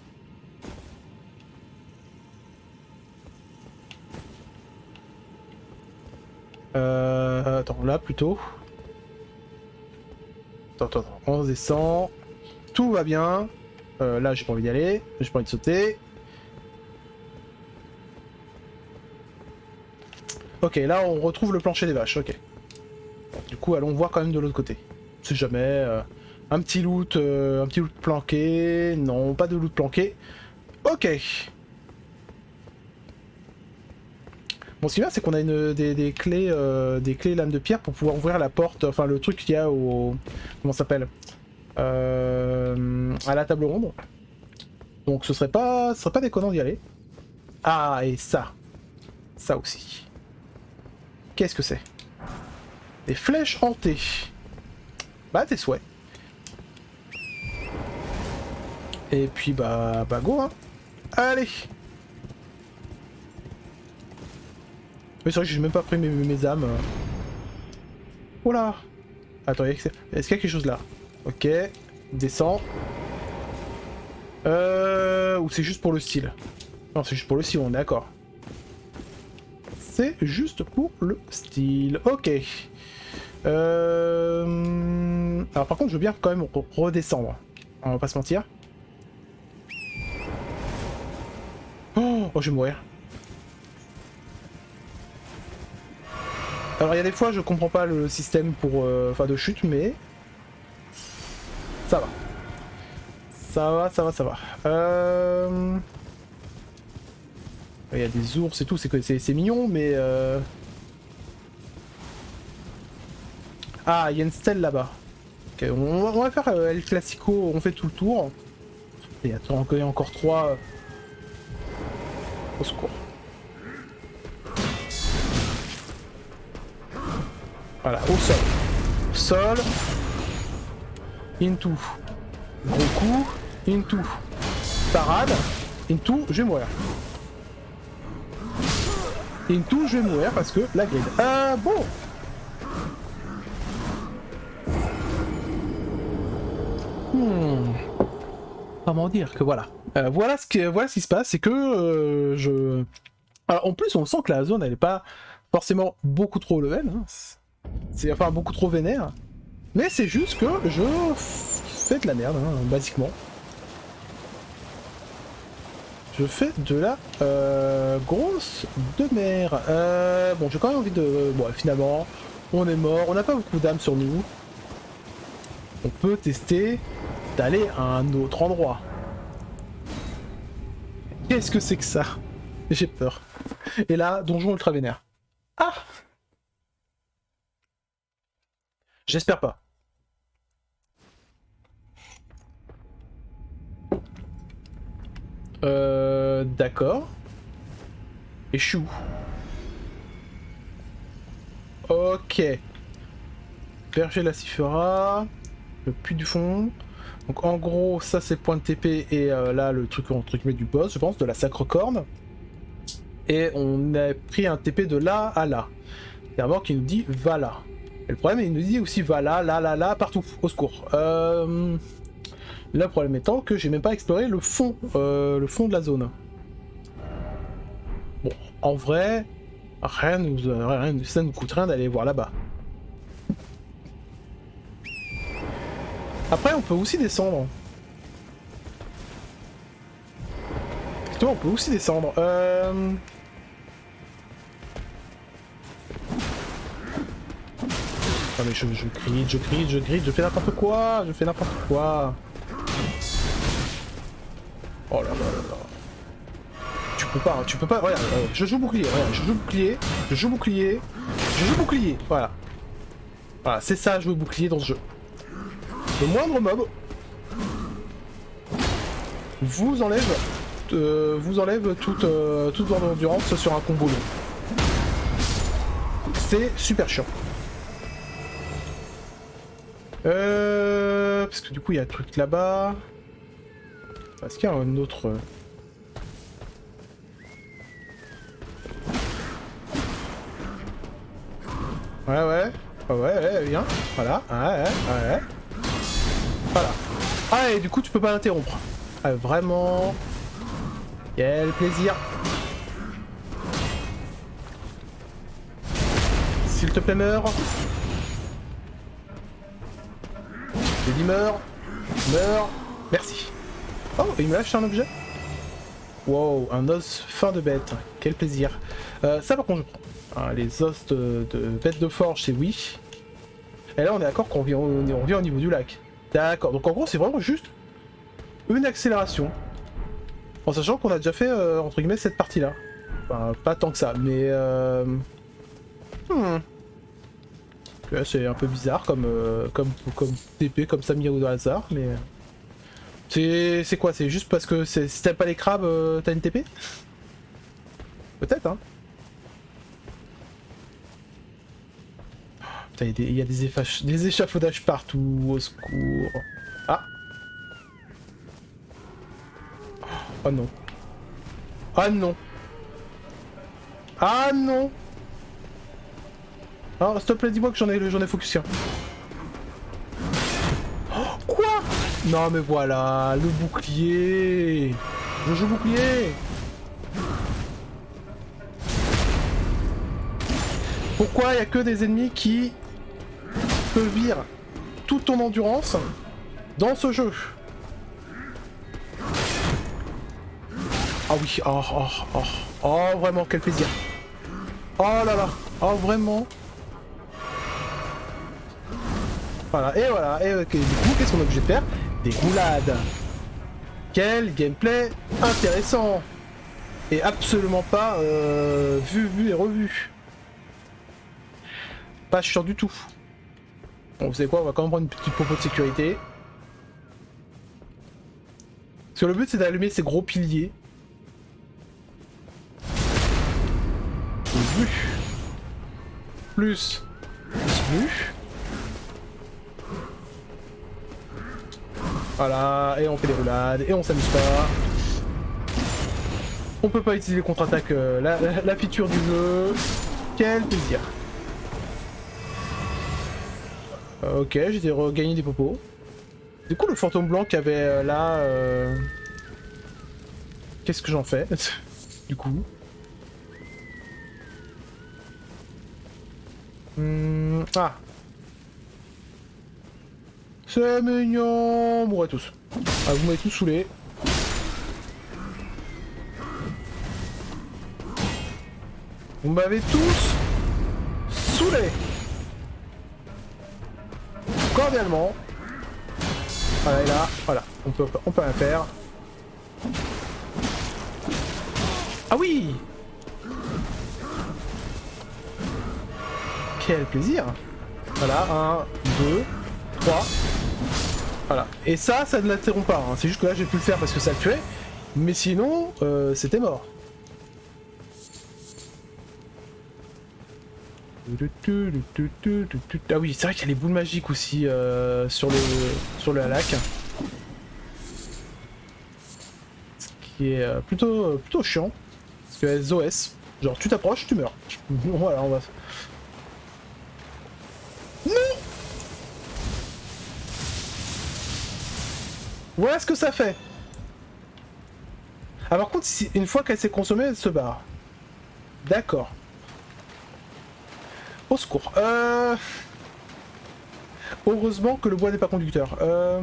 Attends, là plutôt. Attends, on descend. Tout va bien. Là, j'ai pas envie d'y aller. J'ai pas envie de sauter. Ok, là, on retrouve le plancher des vaches. Ok. Du coup, allons voir quand même de l'autre côté. Si jamais. Un petit loot planqué. Non, pas de loot planqué. Ok. Bon, ce qui est bien, c'est qu'on a des clés lames de pierre pour pouvoir ouvrir la porte, enfin le truc qu'il y a au... Comment ça s'appelle à la table ronde. Donc ce serait pas déconnant d'y aller. Ah, et ça. Ça aussi. Qu'est-ce que c'est? Des flèches hantées. Bah tes souhaits. Et puis bah go hein. Allez. Mais c'est vrai que j'ai même pas pris mes âmes. Oh là. Attends, est-ce qu'il y a quelque chose là? Ok. Descends. Ou c'est juste pour le style? Non, c'est juste pour le style, on est d'accord. C'est juste pour le style. Ok. Alors par contre, je veux bien quand même redescendre. On va pas se mentir. Oh, je vais mourir. Alors il y a des fois, je comprends pas le système pour, enfin de chute, mais ça va. Ça va. Il y a des ours et tout, c'est mignon, mais ah, il y a une stèle là-bas. Ok, on va faire El Classico, on fait tout le tour. Et attends, il y a encore 3. Au secours. Voilà, au sol. Sol. Into. Gros coup. Into. Parade. Into, je vais mourir. Into, je vais mourir parce que la grid. Ah bon. Comment dire que voilà. Voilà ce qui se passe, c'est que je... Alors, en plus, on sent que la zone, elle est pas forcément beaucoup trop level. Hein. C'est enfin beaucoup trop vénère. Mais c'est juste que je fais de la merde, hein, basiquement. Je fais de la grosse de mer. Bon, j'ai quand même envie de... Bon, finalement, on est mort. On n'a pas beaucoup d'âmes sur nous. On peut tester d'aller à un autre endroit. Qu'est-ce que c'est que ça? J'ai peur. Et là, donjon ultra vénère. Ah! J'espère pas. D'accord. Échoue. Ok. Berger Lacifera. Le puits du fond. Donc en gros, ça c'est le point de TP et là le truc entre guillemets du boss, je pense, de la sacre corne. Et on a pris un TP de là à là. Il y a un mort qui nous dit va là. Et le problème, il nous dit aussi va là, là, partout. Au secours. Le problème étant que j'ai même pas exploré le fond de la zone. Bon, en vrai, ça nous coûte rien d'aller voir là-bas. Après, on peut aussi descendre. Effectivement, on peut aussi descendre. Non mais je grille, je fais n'importe quoi, Oh là là là là. Tu peux pas, regarde, je joue bouclier, voilà. Voilà, c'est ça, jouer bouclier dans ce jeu. Le moindre mob vous enlève toute votre endurance sur un combo long. C'est super chiant. Parce que du coup il y a un truc là-bas. Est-ce qu'il y a un autre... Ouais, viens. Voilà, ouais. Voilà. Ah, et du coup tu peux pas l'interrompre. Ah, vraiment... Quel plaisir. S'il te plaît, meurs. J'ai dit meurs. Merci. Oh, il me lâche un objet. Wow, un os fin de bête. Quel plaisir. Ça par contre je prends. Ah, les os de bête de forge, c'est oui. Et là on est d'accord qu'on vient au niveau du lac. D'accord, donc en gros c'est vraiment juste une accélération. En sachant qu'on a déjà fait, entre guillemets, cette partie-là. Enfin, pas tant que ça, mais... C'est un peu bizarre comme TP, comme ça mis au hasard, mais... C'est quoi? C'est juste parce que si t'aimes pas les crabes, t'as une TP? Peut-être, hein. Putain, il y a des échafaudages partout, au secours. Ah. Oh non. Ah non. Ah non. Ah, s'il te plaît, dis-moi que j'en ai focus qu'un. Oh, quoi? Non mais voilà, le bouclier. Le jeu bouclier. Pourquoi il n'y a que des ennemis qui peuvent vire toute ton endurance dans ce jeu? Ah oui, oh, vraiment, quel plaisir. Oh là là, oh vraiment. Voilà, et ok, du coup, qu'est-ce qu'on est obligé de faire? Des roulades. Quel gameplay intéressant. Et absolument pas vu et revu. Pas chiant du tout. Bon, vous savez quoi, on va quand même prendre une petite popo de sécurité. Parce que le but c'est d'allumer ces gros piliers. Vu. Plus. Vu. Voilà, et on fait des roulades, et on s'amuse pas. On peut pas utiliser les contre-attaques, la feature du jeu. Quel plaisir. Ok, j'ai regagné des popos. Du coup, le fantôme blanc qu'il y avait là... Qu'est-ce que j'en fais du coup? Ah. C'est mignon. Mourrez tous. Ah, vous m'avez tous saoulé. Vous m'avez tous saoulé. Cordialement. Voilà, et là, voilà. On peut rien faire. Ah oui! Quel plaisir! Voilà, 1, 2, 3. Voilà. Et ça ne l'interrompt pas. Hein. C'est juste que là, j'ai pu le faire parce que ça le tuait. Mais sinon, c'était mort. Ah oui, c'est vrai qu'il y a les boules magiques aussi sur le lac. Ce qui est plutôt chiant. Parce que elles OS. Genre, tu t'approches, tu meurs. Voilà, on va... Non! Voilà ce que ça fait. Ah, par contre, une fois qu'elle s'est consommée, elle se barre. D'accord. Au secours. Heureusement que le bois n'est pas conducteur. Ah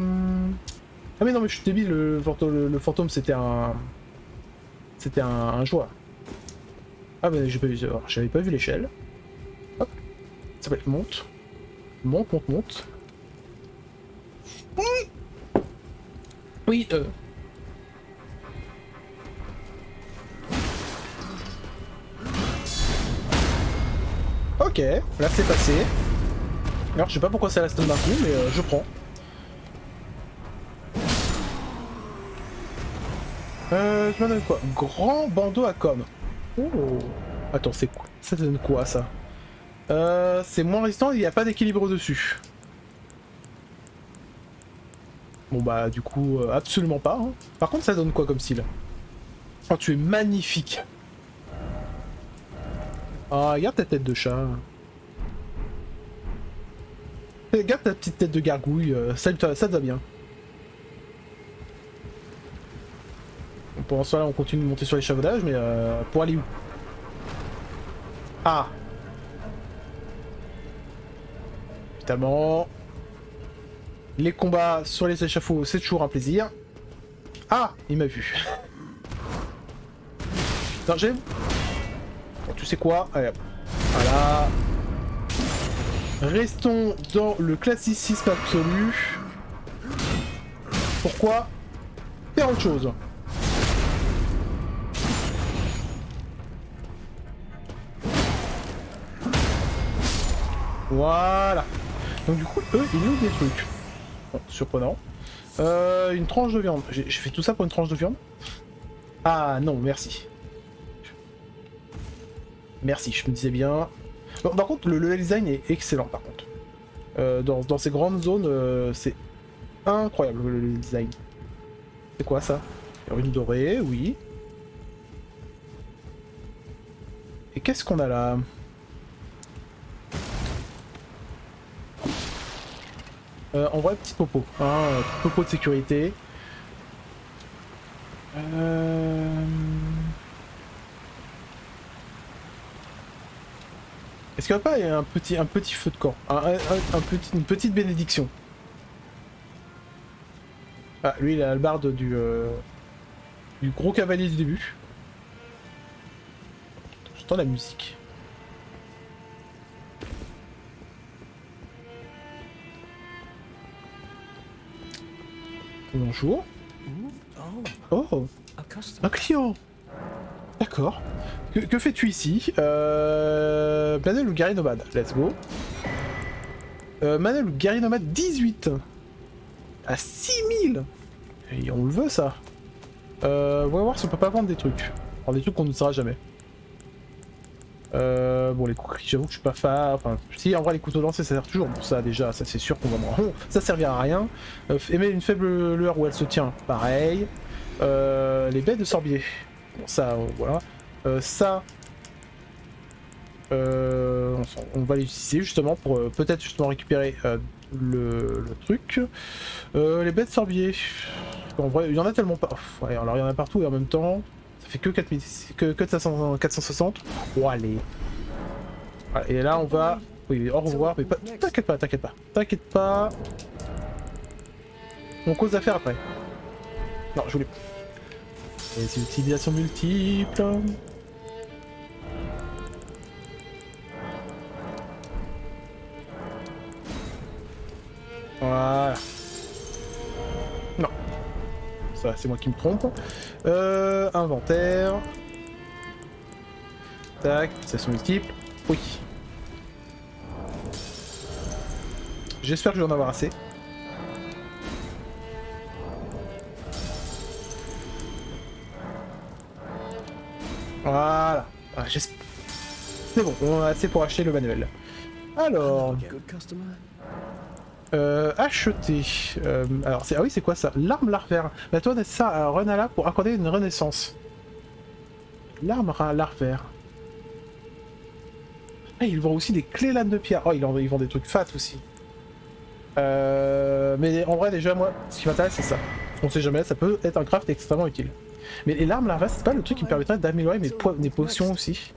mais non mais je suis débile, le fantôme c'était un... C'était un joie. Ah bah j'ai pas vu, j'avais pas vu l'échelle. Hop. Ça s'appelle monte. Monte. Oui, Ok, là c'est passé. Alors je sais pas pourquoi ça la stun d'un coup, mais je prends. Je m'en donne quoi? Grand bandeau à com. Oh. Attends, c'est quoi? Ça donne quoi ça? C'est moins résistant, il n'y a pas d'équilibre dessus. Bon bah du coup, absolument pas. Hein. Par contre ça donne quoi comme style? Oh tu es magnifique. Ah, regarde ta tête de chat. Regarde ta petite tête de gargouille, ça te va bien. Pour l'instant là on continue de monter sur l'échafaudage, mais pour aller où? Ah. Évidemment. Les combats sur les échafauds, c'est toujours un plaisir. Ah, il m'a vu. Non, j'ai... Bon, tu sais quoi? Allez, hop. Voilà. Restons dans le classicisme absolu. Pourquoi faire autre chose? Voilà. Donc du coup, eux, ils ont des trucs. Bon, surprenant. Une tranche de viande. J'ai fait tout ça pour une tranche de viande? Ah non, merci. Merci, je me disais bien. Bon, par contre, le level design est excellent par contre. Dans ces grandes zones, c'est incroyable le level design. C'est quoi ça? Une dorée, oui. Et qu'est-ce qu'on a là? En vrai, petite popo. Hein, popo de sécurité. Est-ce qu'il n'y a pas un petit feu de camp? Une petite bénédiction? Ah, lui, il a le barde du gros cavalier du début. J'entends la musique. Bonjour. Oh, un client. D'accord. Que fais-tu ici? Manel ou guerrier nomade? Let's go. Manel ou guerrier nomade 18 à 6000. Et on le veut ça. On va voir si on peut pas vendre des trucs. Alors des trucs qu'on n'utilisera jamais. Bon, les coups j'avoue que je suis pas fan. Enfin, si, en vrai, les couteaux lancés ça sert toujours. Bon, ça déjà, ça c'est sûr qu'on va moins. Ça servira à rien. Aimer une faible lueur où elle se tient, pareil. Les baies de sorbier. Bon, ça, voilà. Ça. On va les utiliser justement pour peut-être justement récupérer le truc. Les baies de sorbier. En vrai, il y en a tellement pas. Ouais, alors il y en a partout et en même temps. Ça fait que 4000, que 460. Oh, allez. Voilà, et là on va... Oui, au revoir, mais t'inquiète pas, t'inquiète pas. T'inquiète pas. On cause d'affaires après. Non, je voulais... Les utilisations multiples. Voilà. Non. Ça, c'est moi qui me trompe. Inventaire. Tac, utilisation multiple. Oui. J'espère que je vais en avoir assez. Voilà. Ah, c'est bon, on a assez pour acheter le manuel. Alors... acheter. Alors, ah oui, c'est quoi ça? L'arme larvaire. La toi ça à Renala pour accorder une renaissance. L'arme larvaire. Ah, ils vendent aussi des clés lames de pierre. Oh, ils vendent des trucs fat aussi. Mais en vrai, déjà, moi, ce qui m'intéresse, c'est ça. On sait jamais, ça peut être un craft extrêmement utile. Mais les larmes larvaires, c'est pas le truc qui me permettrait d'améliorer mes potions aussi.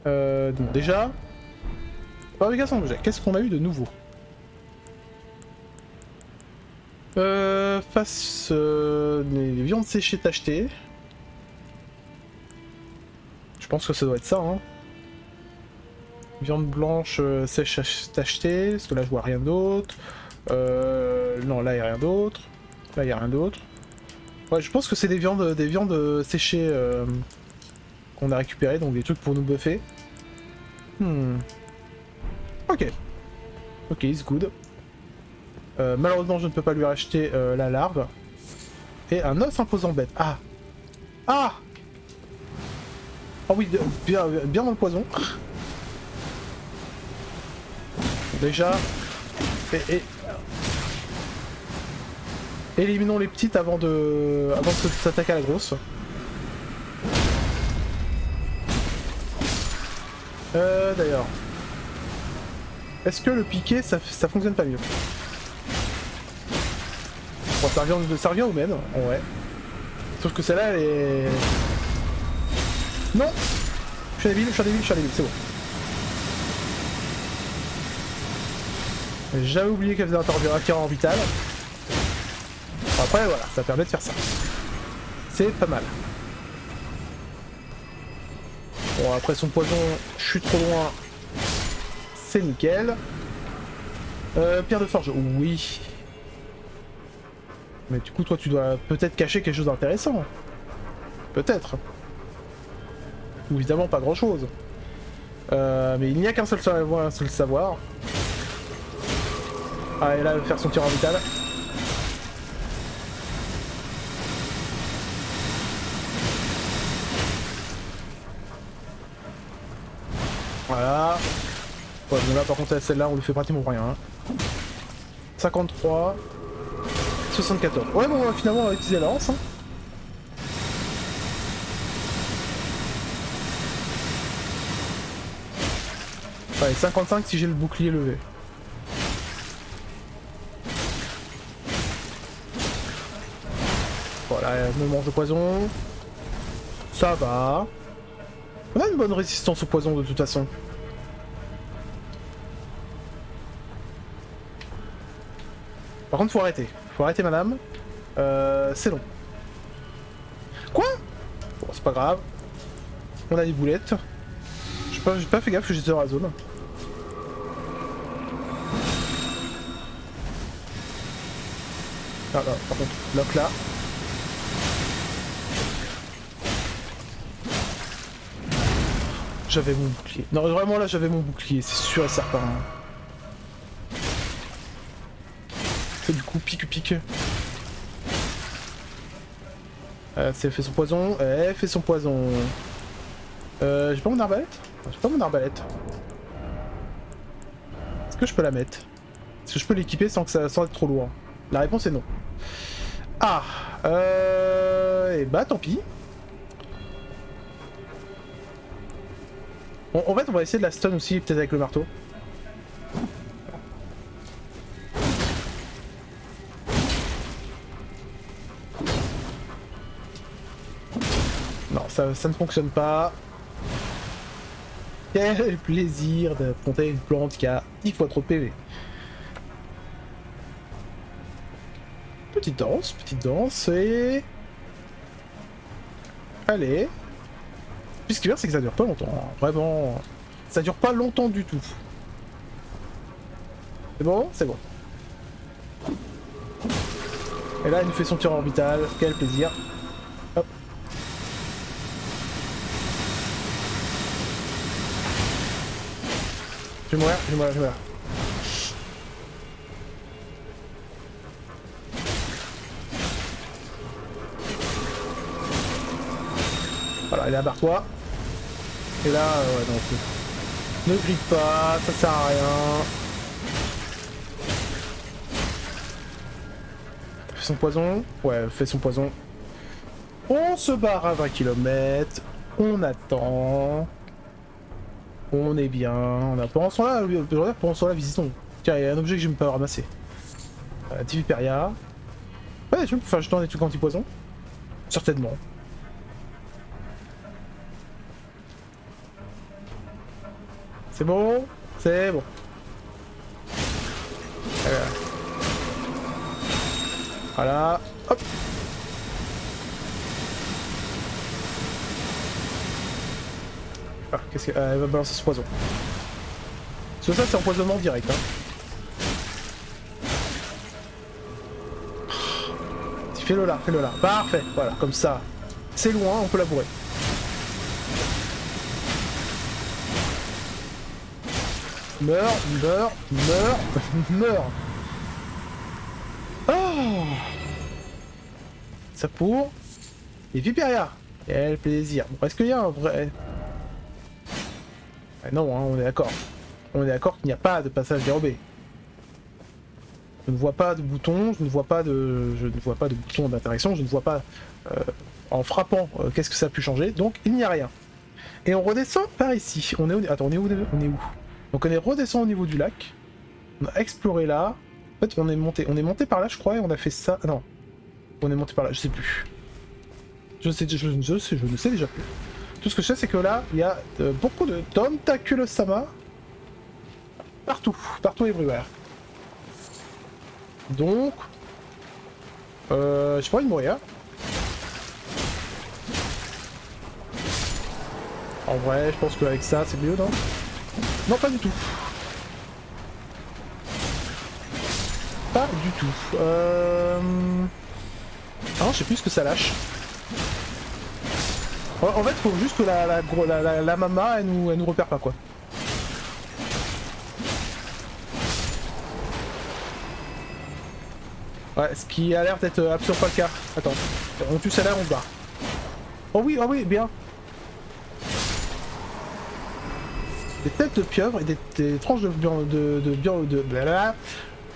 Donc déjà... Fabrication d'objets, qu'est-ce qu'on a eu de nouveau? Face les viandes séchées tachetées. Je pense que ça doit être ça, hein. Viande blanche sèche tachetée, parce que là je vois rien d'autre. Non, là il n'y a rien d'autre. Là il n'y a rien d'autre. Ouais, je pense que c'est des viandes séchées qu'on a récupérées, donc des trucs pour nous buffer. Ok. Ok, it's good. Malheureusement, je ne peux pas lui racheter la larve. Et un os imposant bête. Ah! Ah! Oh oui, bien dans le poison. Déjà. Éliminons les petites avant de s'attaquer à la grosse. D'ailleurs. Est-ce que le piqué, ça fonctionne pas mieux? Bon, ça revient au même, en vrai. Sauf que celle-là, elle est... Non! Je suis débile, c'est bon. J'avais oublié qu'elle faisait un tir en vital. Après, voilà, ça permet de faire ça. C'est pas mal. Bon, après son poison, je suis trop loin. C'est nickel. Pierre de forge, oui. Mais du coup, toi, tu dois peut-être cacher quelque chose d'intéressant. Peut-être. Ou évidemment, pas grand-chose. Mais il n'y a qu'un seul savoir. Ah, et là, elle va faire son tir en vital. Voilà. Ouais, bon là par contre celle-là on lui fait pratiquement rien. Hein. 53. 74. Ouais bon finalement on va utiliser la lance. Hein. Ouais, 55 si j'ai le bouclier levé. Voilà, me mange de poison. Ça va. On a une bonne résistance au poison de toute façon. Par contre, faut arrêter. Faut arrêter, madame. C'est long. Quoi? Bon, c'est pas grave. On a des boulettes. J'ai pas fait gaffe que j'étais dans la zone. Ah, là, par contre, lock là. J'avais mon bouclier. Non, vraiment là, j'avais mon bouclier, c'est sûr et certain. C'est du coup, pique. C'est fait son poison. Elle fait son poison. J'ai pas mon arbalète? J'ai pas mon arbalète. Est-ce que je peux la mettre? Est-ce que je peux l'équiper sans être trop lourd? La réponse est non. Ah, et bah tant pis. En fait, on va essayer de la stun aussi, peut-être avec le marteau. Non, ça ne fonctionne pas. Quel plaisir d'affronter une plante qui a 10 fois trop de PV. Petite danse et... Allez. Puis ce qui est bien, c'est que ça dure pas longtemps. Hein. Vraiment, ça dure pas longtemps du tout. C'est bon? C'est bon. Et là, il nous fait son tir orbital. Quel plaisir. Hop. Je vais mourir. Voilà, il est à barre-toi. Et là, ouais, non, ne grille pas, ça sert à rien. Fait son poison. Ouais, fait son poison. On se barre à 20 km. On attend. On est bien. Pendant ce temps-là, visitons. Tiens, il y a un objet que je ne peux pas ramasser. Diviperia. Ouais, tu peux faire jeter des trucs anti-poison. Certainement. C'est bon? C'est bon. Voilà. Hop. Ah, qu'est-ce que... elle va balancer ce poison. Parce que ça, c'est empoisonnement direct. Hein. Fais-le là. Parfait. Voilà, comme ça. C'est loin, on peut labourer. Meurs. Oh, ça pour... Et Viperia. Quel plaisir. Bon, est-ce qu'il y a un vrai... Ah non, hein, on est d'accord. On est d'accord qu'il n'y a pas de passage dérobé. Je ne vois pas de bouton, je ne vois pas de bouton d'interaction, je ne vois pas en frappant qu'est-ce que ça a pu changer, donc il n'y a rien. Et on redescend par ici. On est où? Attends, on est où? Donc on est redescend au niveau du lac. On a exploré là. En fait, on est monté par là, je crois, et on a fait ça. Ah, non, on est monté par là, je sais plus. Je ne sais déjà plus. Tout ce que je sais, c'est que là, il y a beaucoup de Tentaculosama partout et everywhere. Donc, j'ai pas envie de mourir. En vrai, je pense qu'avec ça, c'est mieux, non? Non, pas du tout. Pas du tout. Ah non, je sais plus ce que ça lâche. En fait, faut juste que la mama, elle nous repère pas, quoi. Ouais, ce qui a l'air d'être absolument pas le cas. Attends, on tue celle-là, on se barre. Oh oui, bien. des têtes de pieuvre et des tranches blablabla,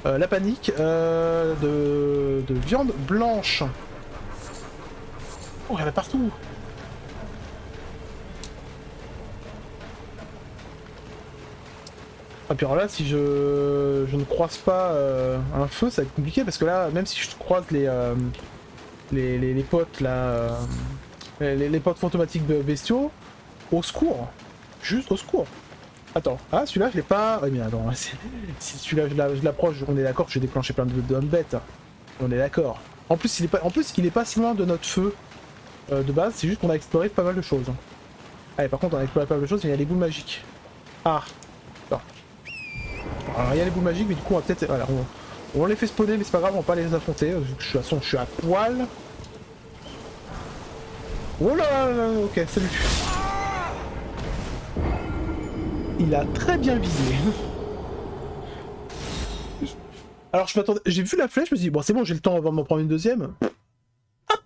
la panique, de viande blanche. Oh, il y en a partout. Ah, puis alors là, si je ne croise pas un feu, ça va être compliqué parce que là, même si je croise les potes là, les potes fantomatiques bestiaux, au secours, juste au secours. Attends, ah celui-là je l'ai pas. Ouais mais attends, si celui-là je l'approche, on est d'accord que je vais déclencher plein de bêtes. On est d'accord. En plus il est pas si loin de notre feu de base, c'est juste qu'on a exploré pas mal de choses. Allez, par contre on a exploré pas mal de choses, mais il y a les boules magiques. Ah, attends. Alors il y a les boules magiques, mais du coup on va peut-être. Voilà, on les fait spawner, mais c'est pas grave, on va pas les affronter. Vu que de toute façon je suis à poil. Oh là là, ok, salut. Il a très bien visé. Alors je m'attendais, j'ai vu la flèche, je me suis dit bon c'est bon, j'ai le temps avant de m'en prendre une deuxième.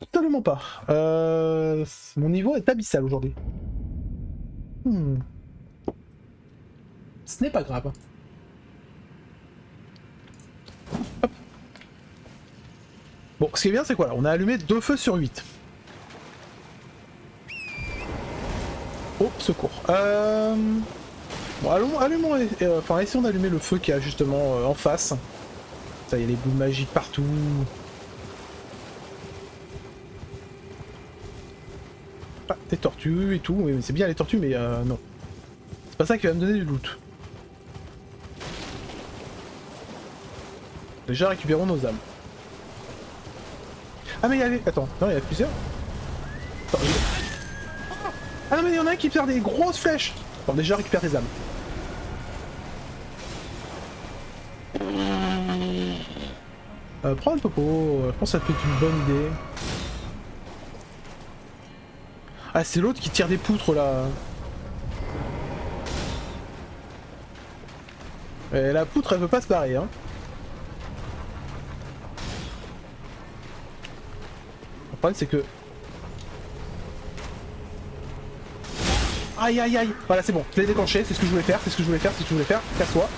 Absolument pas. Mon niveau est abyssal aujourd'hui. Ce n'est pas grave. Hop. Bon, ce qui est bien c'est quoi là, on a allumé 2 feux sur 8. Oh, secours. Bon, allumons, enfin essayons d'allumer le feu qui a justement en face. Ça, il y a les boules magiques partout. Ah, des tortues et tout. Oui, mais c'est bien les tortues, mais non. C'est pas ça qui va me donner du loot. Déjà, récupérons nos âmes. Ah, mais il y avait... Attends, non, il y a plusieurs. Attends, ah non, mais il y en a un qui perd des grosses flèches. Bon, déjà, récupère tes âmes. Prends un popo, je pense que ça peut être une bonne idée. Ah, c'est l'autre qui tire des poutres là. Et la poutre elle veut pas se barrer hein. Le problème c'est que... Aïe aïe aïe. Voilà c'est bon, je l'ai déclenché, c'est ce que je voulais faire, c'est ce que je voulais faire, c'est ce que je voulais faire. Casse-toi.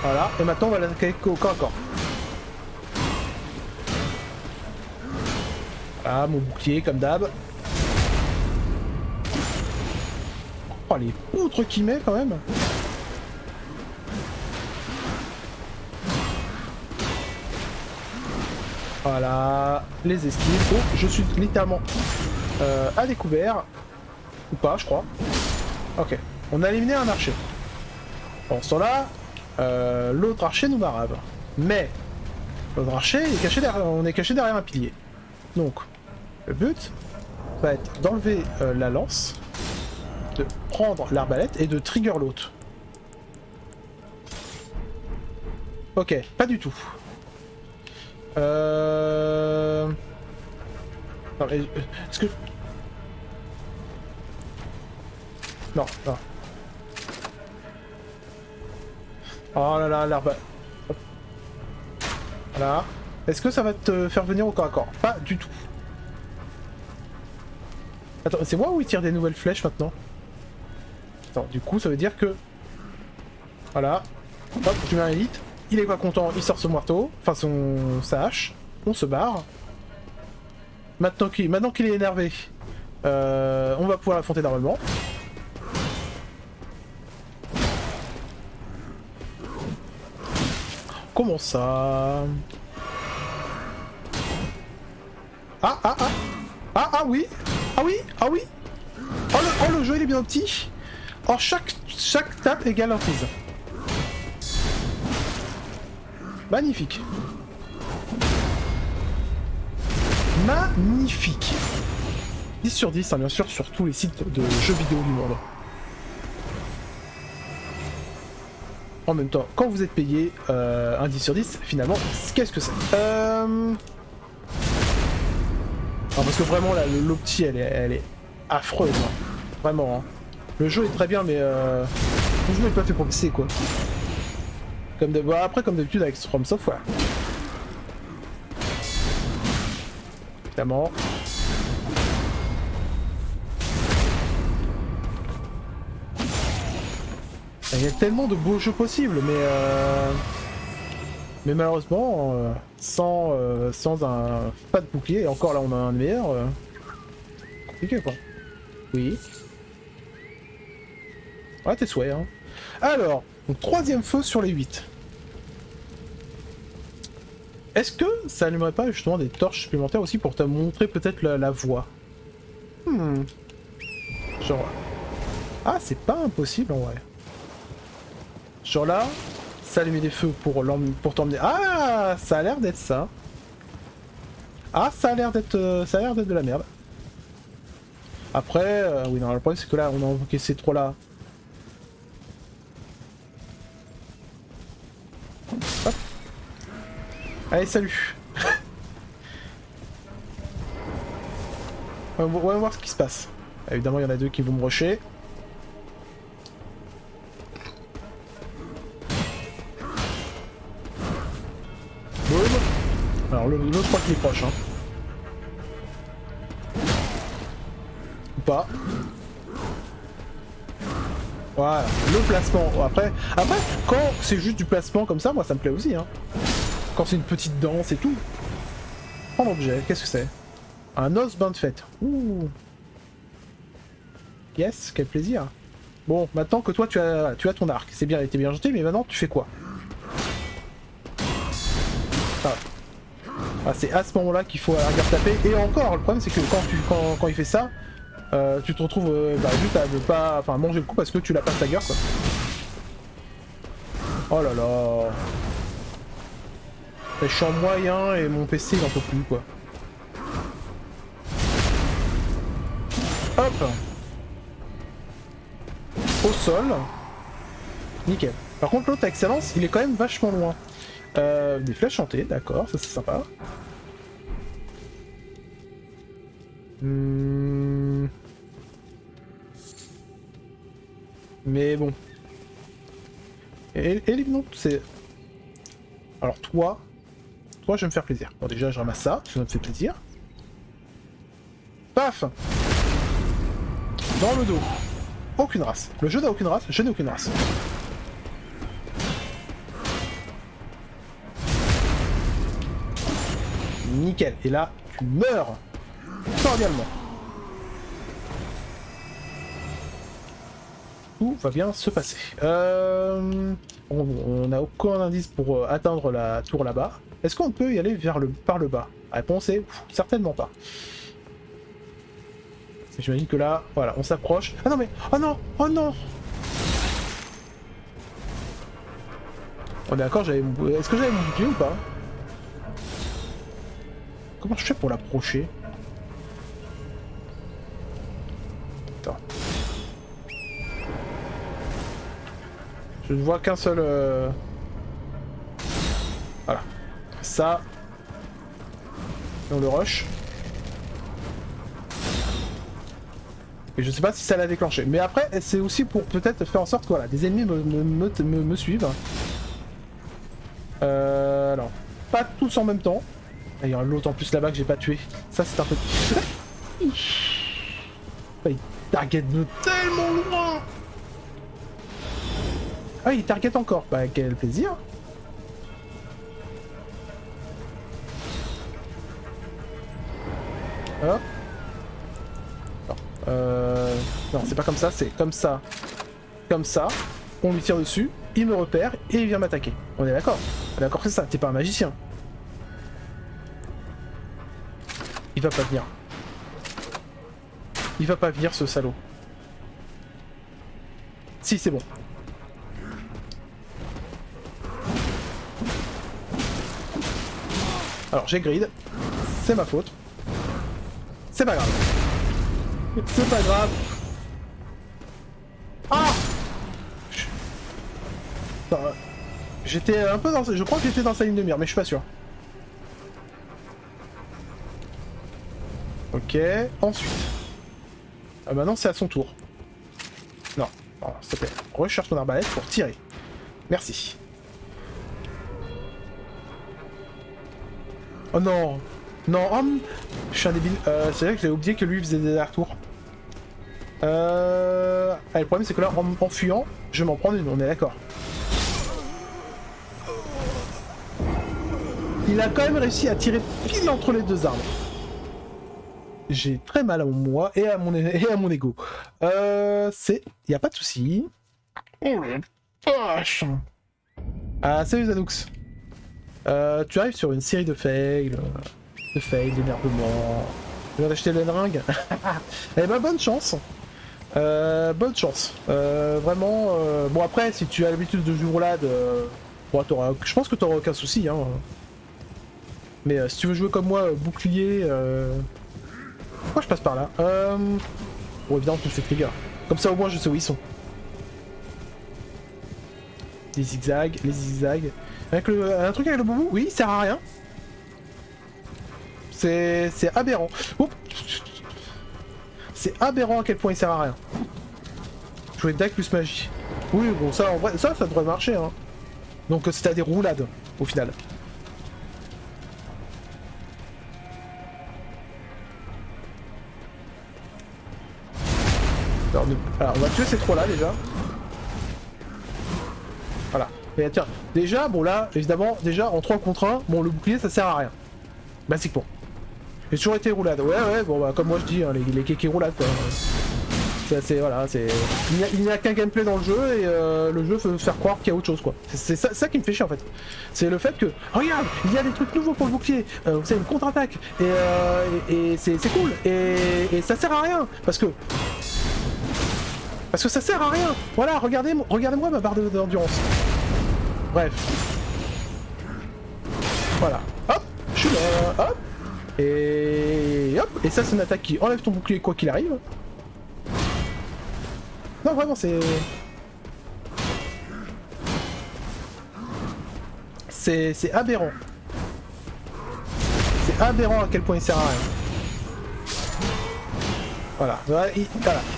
Voilà, et maintenant on va l'attaquer au corps à corps. Voilà, mon bouclier comme d'hab. Oh les poutres qu'il met quand même. Voilà, les esquives. Oh, je suis littéralement à découvert. Ou pas, je crois. Ok, on a éliminé un archer. Pendant ce temps-là, l'autre archer nous marave. Mais, l'autre archer, est caché derrière, on est caché derrière un pilier. Donc, le but va être d'enlever la lance, de prendre l'arbalète et de trigger l'autre. Ok, pas du tout. Non, mais, est-ce que... Non, non. Oh là là, l'arbalète. Voilà. Est-ce que ça va te faire venir au corps à corps? Pas du tout. Attends, c'est moi où il tire des nouvelles flèches maintenant? Attends, du coup, ça veut dire que... Voilà. Hop, je mets un élite. Il est pas content, il sort son marteau. Enfin, sa hache. On se barre. Maintenant qu'il est énervé, on va pouvoir l'affronter normalement. Comment ça? Ah ah ah. Ah ah oui. Ah oui. Ah oui. Oh le jeu il est bien petit. Or chaque tape égale un freeze. Magnifique. Magnifique. 10 sur 10 hein, bien sûr sur tous les sites de jeux vidéo du monde. En même temps, quand vous êtes payé un 10 sur 10, finalement, qu'est-ce que c'est parce que vraiment, l'opti, elle est affreuse. Hein. Vraiment. Hein. Le jeu est très bien, mais le jeu n'est pas fait pour PC, quoi. Après, comme d'habitude, avec From Software. Évidemment. Il y a tellement de beaux jeux possibles, mais malheureusement, sans un pas de bouclier, et encore là on a un meilleur, compliqué quoi. Oui. Ouais, tes souhaits, hein. Alors, donc, troisième feu sur les 8. Est-ce que ça allumerait pas justement des torches supplémentaires aussi pour te montrer peut-être la voie? Genre... Ah, c'est pas impossible en vrai. Genre là, ça allumer des feux pour t'emmener... Ah, ça a l'air d'être ça. Ah, ça a l'air d'être de la merde. Après, oui, non, le problème c'est que là, on a invoqué ces trois-là. Hop. Allez, salut. On va voir ce qui se passe. Évidemment, il y en a deux qui vont me rusher. Boum. Alors, l'autre, je crois qu'il est proche, hein. Ou pas. Voilà, le placement. Après, quand c'est juste du placement comme ça, moi ça me plaît aussi, hein. Quand c'est une petite danse et tout. Prendre objet, qu'est-ce que c'est? Un os bain de fête. Ouh. Yes, quel plaisir. Bon, maintenant que toi tu as ton arc, c'est bien, il était bien jeté, mais maintenant tu fais quoi? Ah, c'est à ce moment-là qu'il faut à la rigueur taper. Et encore, le problème c'est que quand il fait ça, tu te retrouves juste à ne pas manger le coup parce que tu l'as pas stagger quoi. Oh là là. Je suis en moyen et mon PC il en peut plus quoi. Hop. Au sol. Nickel. Par contre l'autre excellence, il est quand même vachement loin. Des flèches chantées, d'accord, ça c'est sympa. Mais bon. Et non, c'est... Alors toi, je vais me faire plaisir. Bon déjà je ramasse ça, ça me fait plaisir. Paf. Dans le dos. Aucune race. Le jeu n'a aucune race, je n'ai aucune race. Nickel. Et là, tu meurs cordialement. Tout va bien se passer. On n'a aucun indice pour atteindre la tour là-bas. Est-ce qu'on peut y aller par le bas? La réponse est certainement pas. J'imagine que là, voilà, on s'approche. Ah non mais... Oh non! Oh non! On est d'accord, est-ce que j'avais mon bouclier ou pas? Comment je fais pour l'approcher? Attends. Je ne vois qu'un seul... Voilà. Ça... Et on le rush. Et je sais pas si ça l'a déclenché. Mais après, c'est aussi pour peut-être faire en sorte que voilà, des ennemis me suivent. Alors, pas tous en même temps. Il y a l'autre en plus là-bas que j'ai pas tué. Ça c'est un peu... Il target de tellement loin. Ah, il target encore. Bah quel plaisir. Hop. Non, c'est pas comme ça, c'est comme ça. Comme ça. On lui tire dessus, il me repère et il vient m'attaquer. On est d'accord? On est d'accord que c'est ça, t'es pas un magicien. Il va pas venir. Il va pas venir ce salaud. Si, c'est bon. Alors j'ai grid. C'est ma faute. C'est pas grave. C'est pas grave. Ah! J'étais un peu dans... Je crois que j'étais dans sa ligne de mire, mais je suis pas sûr. Ok, ensuite. Ah bah non, c'est à son tour. Non, s'il te plaît. Recherche ton arbalète pour tirer. Merci. Oh non. Non, je suis un débile. C'est vrai que j'avais oublié que lui faisait des allers-retours. le problème c'est que là, en fuyant, je vais m'en prendre une, on est d'accord. Il a quand même réussi à tirer pile entre les deux armes. J'ai très mal à moi et à mon ego. Y a pas de souci. Oh la vache. Ah, salut Zanux. Tu arrives sur une série de fails, d'énervement. Je viens d'acheter l'Elring. Eh ben, bonne chance. Bonne chance. Vraiment. Bon, après, si tu as l'habitude de jouer roulade, bon, je pense que t'auras aucun souci. Hein. Mais si tu veux jouer comme moi, bouclier. Pourquoi je passe par là Bon, évidemment, tu me fais trigger. Comme ça, au moins, je sais où ils sont. Les zigzags. Avec un truc avec le boubou, oui, il sert à rien. C'est aberrant. Oups. C'est aberrant à quel point il sert à rien. Jouer deck plus magie. Oui, bon, ça, en vrai, ça devrait marcher. Hein. Donc, c'est à des roulades, au final. Alors, on va tuer ces trois-là, déjà. Voilà. Et tiens, déjà, bon là, évidemment, déjà, en 3 contre 1, bon, le bouclier, ça sert à rien. Basiquement. J'ai toujours été roulade. Ouais, bon, bah, comme moi je dis, hein, les kékés roulades, quoi. C'est, voilà, c'est... Il n'y a qu'un gameplay dans le jeu, et le jeu veut faire croire qu'il y a autre chose, quoi. C'est ça qui me fait chier, en fait. C'est le fait que, regarde, il y a des trucs nouveaux pour le bouclier, vous savez, une contre-attaque, et c'est cool, et ça sert à rien, parce que ça sert à rien. Voilà, regardez-moi ma barre d'endurance. Bref. Voilà. Hop, je suis là, hop. Et hop. Et ça, c'est une attaque qui enlève ton bouclier quoi qu'il arrive. Non, vraiment, c'est... C'est aberrant. C'est aberrant à quel point il sert à rien. Voilà, il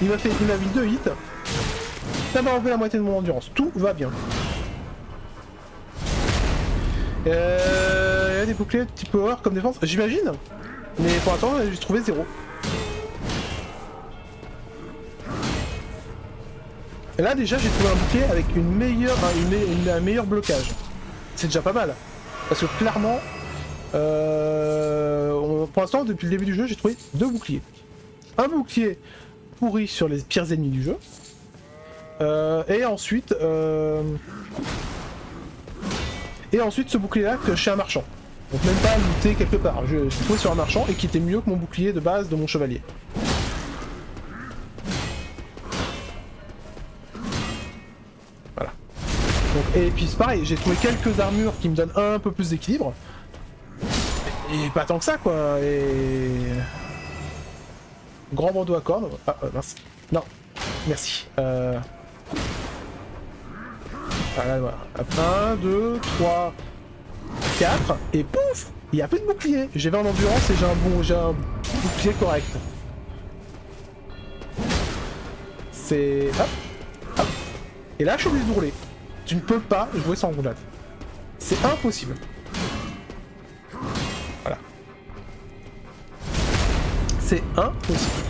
m'a mis 2 hits. Ça m'a enlevé la moitié de mon endurance. Tout va bien. Il y a des boucliers type power comme défense, j'imagine. Mais pour l'instant, j'ai trouvé 0. Et là, déjà, j'ai trouvé un bouclier avec un meilleur blocage. C'est déjà pas mal. Parce que clairement, pour l'instant, depuis le début du jeu, j'ai trouvé 2 boucliers. Un bouclier pourri sur les pires ennemis du jeu. Et ensuite ce bouclier là que chez un marchand. Donc même pas looté quelque part. Je l'ai trouvé sur un marchand et qui était mieux que mon bouclier de base de mon chevalier. Voilà. Donc, et puis c'est pareil, j'ai trouvé quelques armures qui me donnent un peu plus d'équilibre. Et pas tant que ça quoi. Et... Grand bandeau à cornes. Ah mince. Non. Merci. Voilà. 1, 2, 3, 4, et pouf, il n'y a plus de bouclier. J'ai 20 en endurance et j'ai un bouclier correct. C'est... Hop. Et là, je suis obligé de rouler. Tu ne peux pas jouer sans roulade. C'est impossible. Voilà. C'est impossible.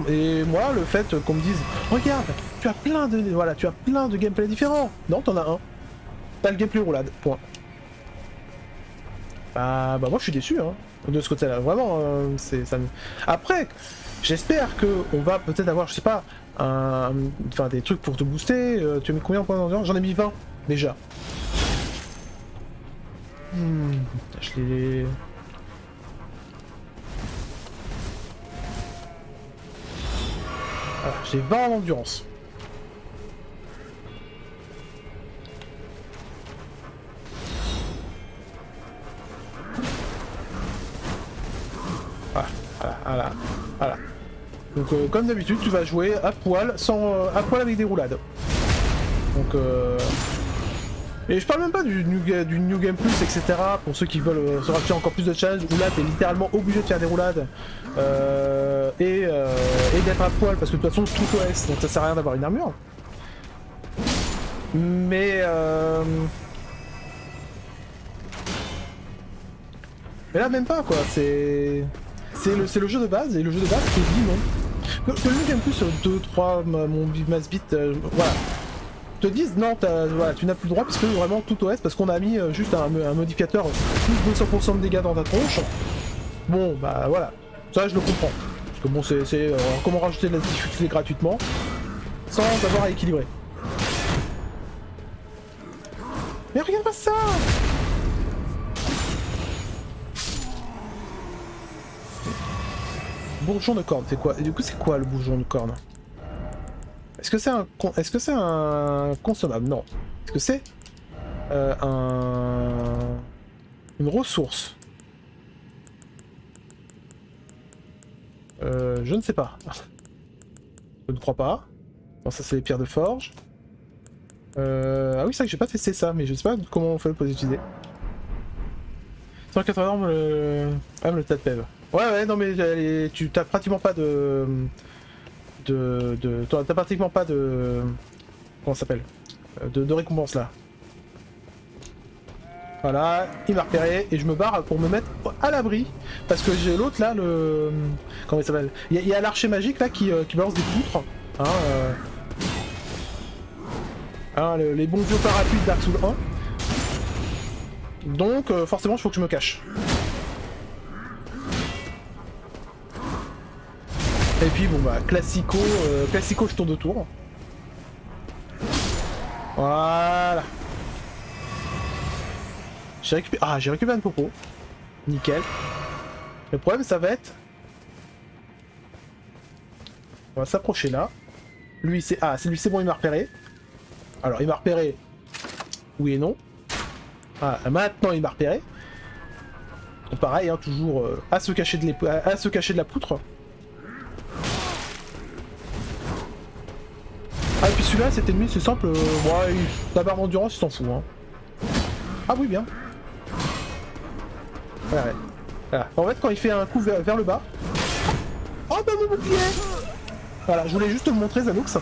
Et moi, le fait qu'on me dise, regarde, tu as plein de gameplay différents. Non, t'en as un. T'as le gameplay roulade, point. Bah moi je suis déçu, hein, de ce côté-là. Vraiment, ça me... Après, j'espère que on va peut-être avoir, je sais pas, des trucs pour te booster. Tu as mis combien de points d'endurance? J'en ai mis 20, déjà. Je l'ai... Voilà, j'ai 20 en endurance. Voilà. Donc comme d'habitude, tu vas jouer à poil, à poil avec des roulades. Donc et je parle même pas du New Game Plus, etc. Pour ceux qui veulent se rajouter encore plus de challenge, où là t'es littéralement obligé de faire des roulades et d'être à poil parce que de toute façon tout OS, donc ça sert à rien d'avoir une armure. Mais là même pas quoi, c'est c'est le jeu de base, et le jeu de base qui dit non. Que le gagne plus 2, 3, mon mass bit, voilà. Te disent non, voilà, tu n'as plus le droit parce que vraiment tout OS, parce qu'on a mis juste un modificateur plus 200% de dégâts dans ta tronche. Bon, bah voilà, ça je le comprends. Parce que bon, c'est comment rajouter de la difficulté gratuitement sans avoir à équilibrer. Mais regarde pas ça! Bourgeon de corne, c'est quoi? Et du coup, c'est quoi le bourgeon de corne? Est-ce que c'est un consommable? Non. Est-ce que c'est une ressource? Je ne sais pas. Je ne crois pas. Non, ça c'est les pierres de forge. Ah oui, c'est vrai que j'ai pas testé ça, mais je sais pas comment on fait pour les utiliser. 180 armes le tas de pève. Ouais, non mais tu t'as pratiquement pas t'as pratiquement pas de... Comment ça s'appelle, de récompense là. Voilà, il m'a repéré et je me barre pour me mettre à l'abri. Parce que j'ai l'autre là, le... Comment il s'appelle? Il y a l'archer magique là qui balance des poutres. Les bons vieux parapluies de Dark Souls 1. Donc forcément il faut que je me cache. Et puis bon bah classico je tourne de tour. Voilà. J'ai récupéré un popo. Nickel. Le problème ça va être... On va s'approcher là. Lui c'est... Ah c'est lui, c'est bon, il m'a repéré. Alors il m'a repéré. Oui et non. Ah maintenant il m'a repéré. Donc, pareil hein, toujours à se cacher de la poutre. Ah et puis celui-là, cet ennemi c'est simple, ouais, la barre d'endurance il s'en fout hein. Ah oui bien. Ouais. Voilà. En fait quand il fait un coup vers le bas... Oh bah mon bouclier. Voilà, je voulais juste te le montrer Zanox.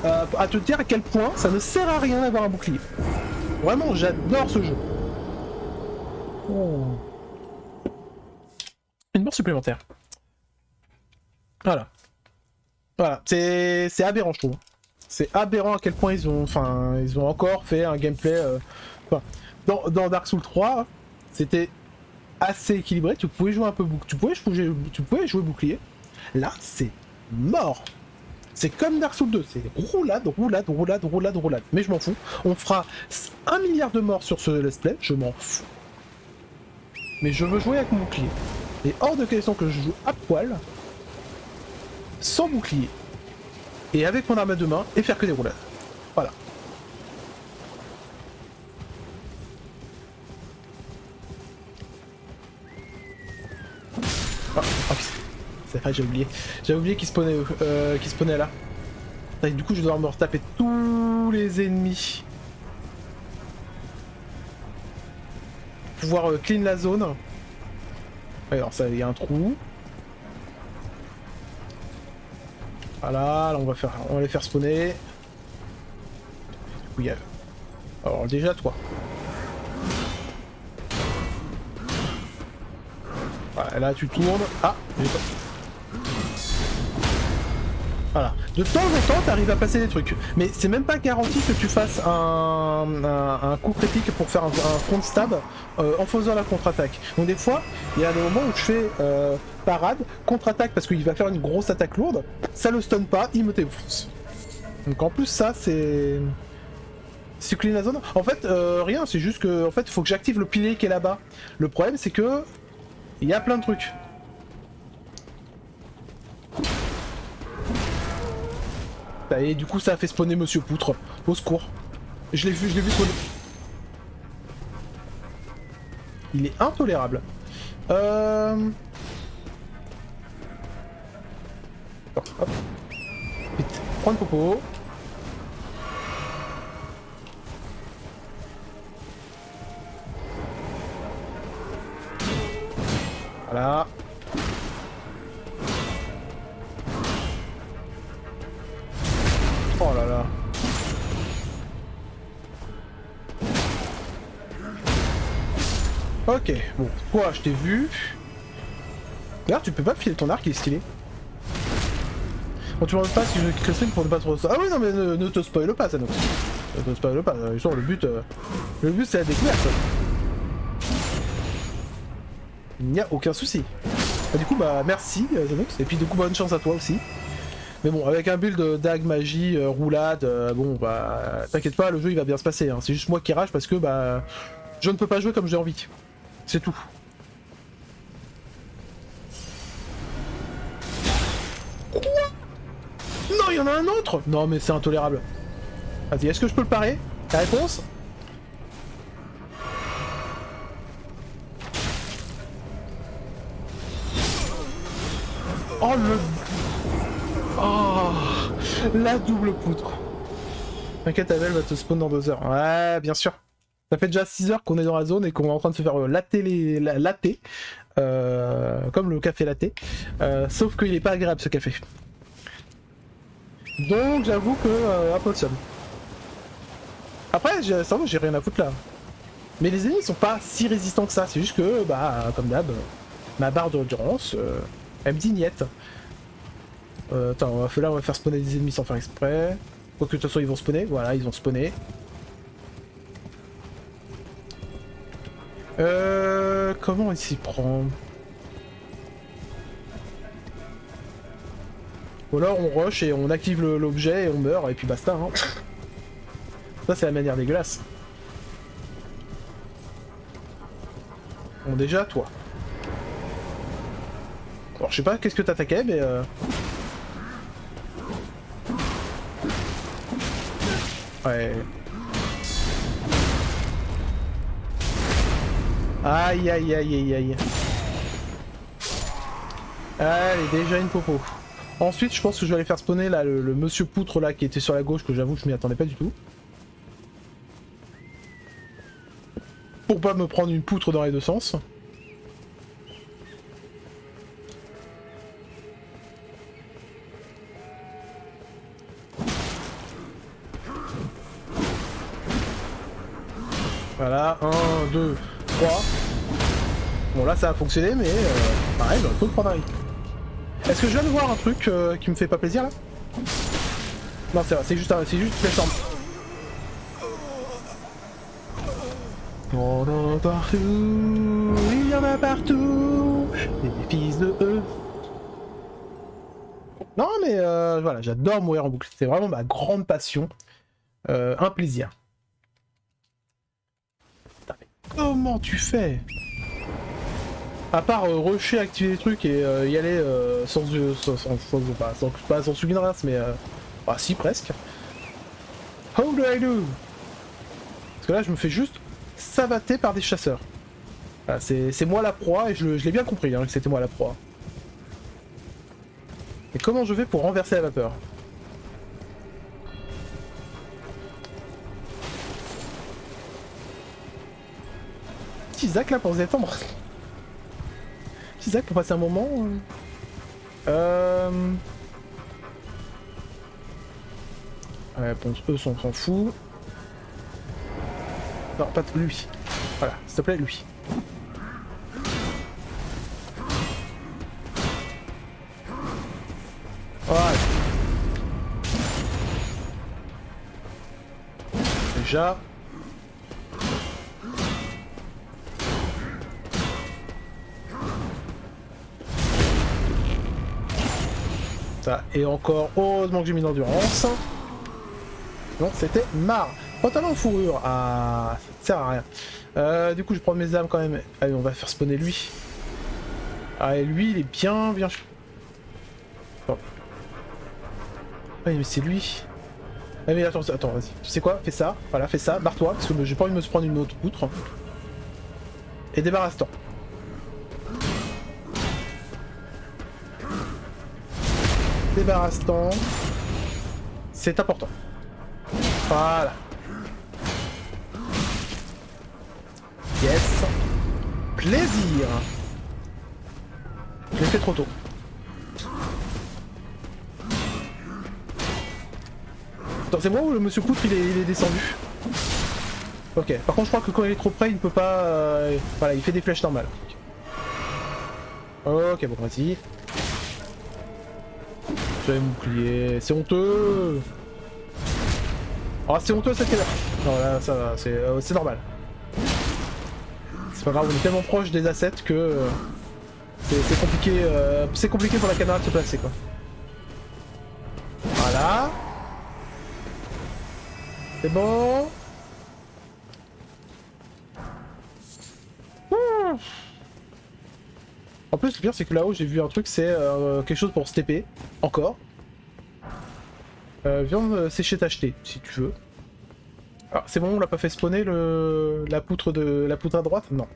À te dire à quel point ça ne sert à rien d'avoir un bouclier. Vraiment j'adore ce jeu. Oh. Une mort supplémentaire. Voilà. Voilà, c'est aberrant je trouve. C'est aberrant à quel point ils ont encore fait un gameplay... dans Dark Souls 3, c'était assez équilibré, tu pouvais jouer un peu tu pouvais jouer bouclier. Là, c'est mort. C'est comme Dark Souls 2, c'est roulade. Mais je m'en fous. On fera 1 milliard de morts sur ce let's play, je m'en fous. Mais je veux jouer avec mon bouclier. Et hors de question que je joue à poil, sans bouclier, et avec mon arme à deux mains, et faire que des roulades. Voilà. C'est vrai, j'ai oublié. J'avais oublié qu'il spawnait là. Et du coup, je dois devoir me retaper tous les ennemis. Pour pouvoir clean la zone. Alors ça, il y a un trou. Voilà, là on va les faire spawner. Du coup, il y a... Alors déjà toi. Voilà, là tu tournes. Ah, j'ai pas... Voilà. De temps en temps, t'arrives à passer des trucs. Mais c'est même pas garanti que tu fasses un coup critique pour faire un front stab en faisant la contre-attaque. Donc des fois, il y a des moments où je fais parade, contre-attaque parce qu'il va faire une grosse attaque lourde, ça le stun pas, il me défonce. Donc en plus ça, c'est... C'est clean la zone. En fait, rien, c'est juste que en fait, faut que j'active le pilier qui est là-bas. Le problème, c'est que... Il y a plein de trucs. Et du coup ça a fait spawner Monsieur Poutre. Au secours. Je l'ai vu spawner. Il est intolérable. Hop. Vite. Prends le popo. Voilà. Oh là là. Ok, bon, toi je t'ai vu. D'ailleurs, tu peux pas filer ton arc, il est stylé. Bon, tu me demandes pas si je quitte le stream pour ne pas trop... Ah oui, non, mais ne te spoil pas, ça, donc. Ne te spoil pas, genre, le but c'est la découverte. Il n'y a aucun souci. Du coup, bah, merci, Zanox, et puis du coup, bonne chance à toi aussi. Mais bon, avec un build dag, magie, roulade, bon, bah, t'inquiète pas, le jeu, il va bien se passer, hein. C'est juste moi qui rage parce que, bah, je ne peux pas jouer comme j'ai envie. C'est tout. Quoi? Non, il y en a un autre. Non, mais c'est intolérable. Vas-y, est-ce que je peux le parer? La réponse? Oh le... Oh, la double poutre. T'inquiète, Abel va te spawn dans 2 heures. Ouais, bien sûr. Ça fait déjà 6 heures qu'on est dans la zone et qu'on est en train de se faire latter comme le café latte. Sauf qu'il est pas agréable ce café. Donc j'avoue que un peu de somme. Après, ça va, j'ai rien à foutre là. Mais les ennemis sont pas si résistants que ça, c'est juste que, bah, comme d'hab, ma barre d'endurance, elle me dit niette. Attends, là on va faire spawner des ennemis sans faire exprès. Quoique de toute façon ils vont spawner, voilà, ils ont spawné. Comment il s'y prend? Ou alors on rush et on active l'objet et on meurt et puis basta, hein. Ça c'est la manière dégueulasse. Bon déjà toi. Alors je sais pas qu'est-ce que t'attaquais mais ouais. Aïe aïe aïe aïe aïe. Allez, déjà une popo. Ensuite je pense que je vais aller faire spawner là le monsieur poutre là qui était sur la gauche, que j'avoue que je m'y attendais pas du tout. Pour pas me prendre une poutre dans les deux sens. Voilà, 1, 2, 3. Bon là ça a fonctionné mais pareil, j'aurais pu le prendre un hit. Est-ce que je viens de voir un truc qui me fait pas plaisir là? Non c'est vrai, c'est juste flèche en... On en a partout, il y en a partout, des fils de eux. Non mais voilà, j'adore mourir en boucle, c'est vraiment ma grande passion. Un plaisir. Putain, mais comment tu fais? À part rusher, activer les trucs et y aller sans une race, mais ah si presque. How do I do? Parce que là je me fais juste savater par des chasseurs. Voilà, c'est moi la proie et je l'ai bien compris hein, que c'était moi la proie. Et comment je vais pour renverser la vapeur? Petit Zach là pour vous attendre. Petit Zach pour passer un moment. Ouais, bon, eux s'en fout. Non, pas lui. Voilà, s'il te plaît, lui. Voilà. Déjà. Ça, et encore, heureusement que j'ai mis l'endurance. Non, c'était marre. Pantalon en fourrure, ah, ça sert à rien. Du coup, je prends mes armes quand même. Allez, on va faire spawner lui. Ah, et lui, il est bien. Oh. Ouais, mais c'est lui. Ah, mais attends, vas-y. Tu sais quoi? Fais ça. Voilà, fais ça. Barre-toi, parce que j'ai pas envie de me prendre une autre poutre. Et débarrasse-toi. Débarrasse-toi. C'est important. Voilà. Yes. Plaisir. Je l'ai fait trop tôt. Attends, c'est moi ou le monsieur poutre il est descendu? Ok, par contre je crois que quand il est trop près il ne peut pas... Voilà, il fait des flèches normales. Ok, bon, vas-y. J'avais mon bouclier. C'est honteux. Oh, c'est honteux cette galère. Non, là, ça va, c'est normal. C'est pas grave, on est tellement proche des assets que c'est compliqué pour la caméra de se placer, quoi. Voilà. C'est bon. Ouh. En plus, le pire, c'est que là-haut, j'ai vu un truc, c'est quelque chose pour se TP. Encore. Viande séchée t'acheter, si tu veux. Ah, c'est bon, on l'a pas fait spawner la poutre à droite? Non.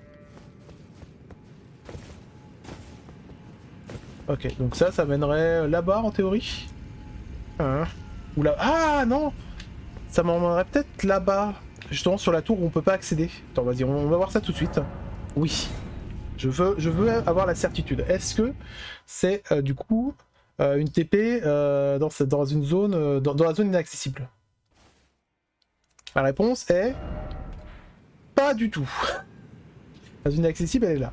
Ok, donc ça mènerait là-bas en théorie. Hein. Ou là. Ah non! Ça m'emmènerait peut-être là-bas. Justement sur la tour où on peut pas accéder. Attends, vas-y, on va voir ça tout de suite. Oui. Je veux avoir la certitude. Est-ce que c'est du coup une TP dans une zone dans la zone inaccessible? La réponse est pas du tout. La zone inaccessible, elle est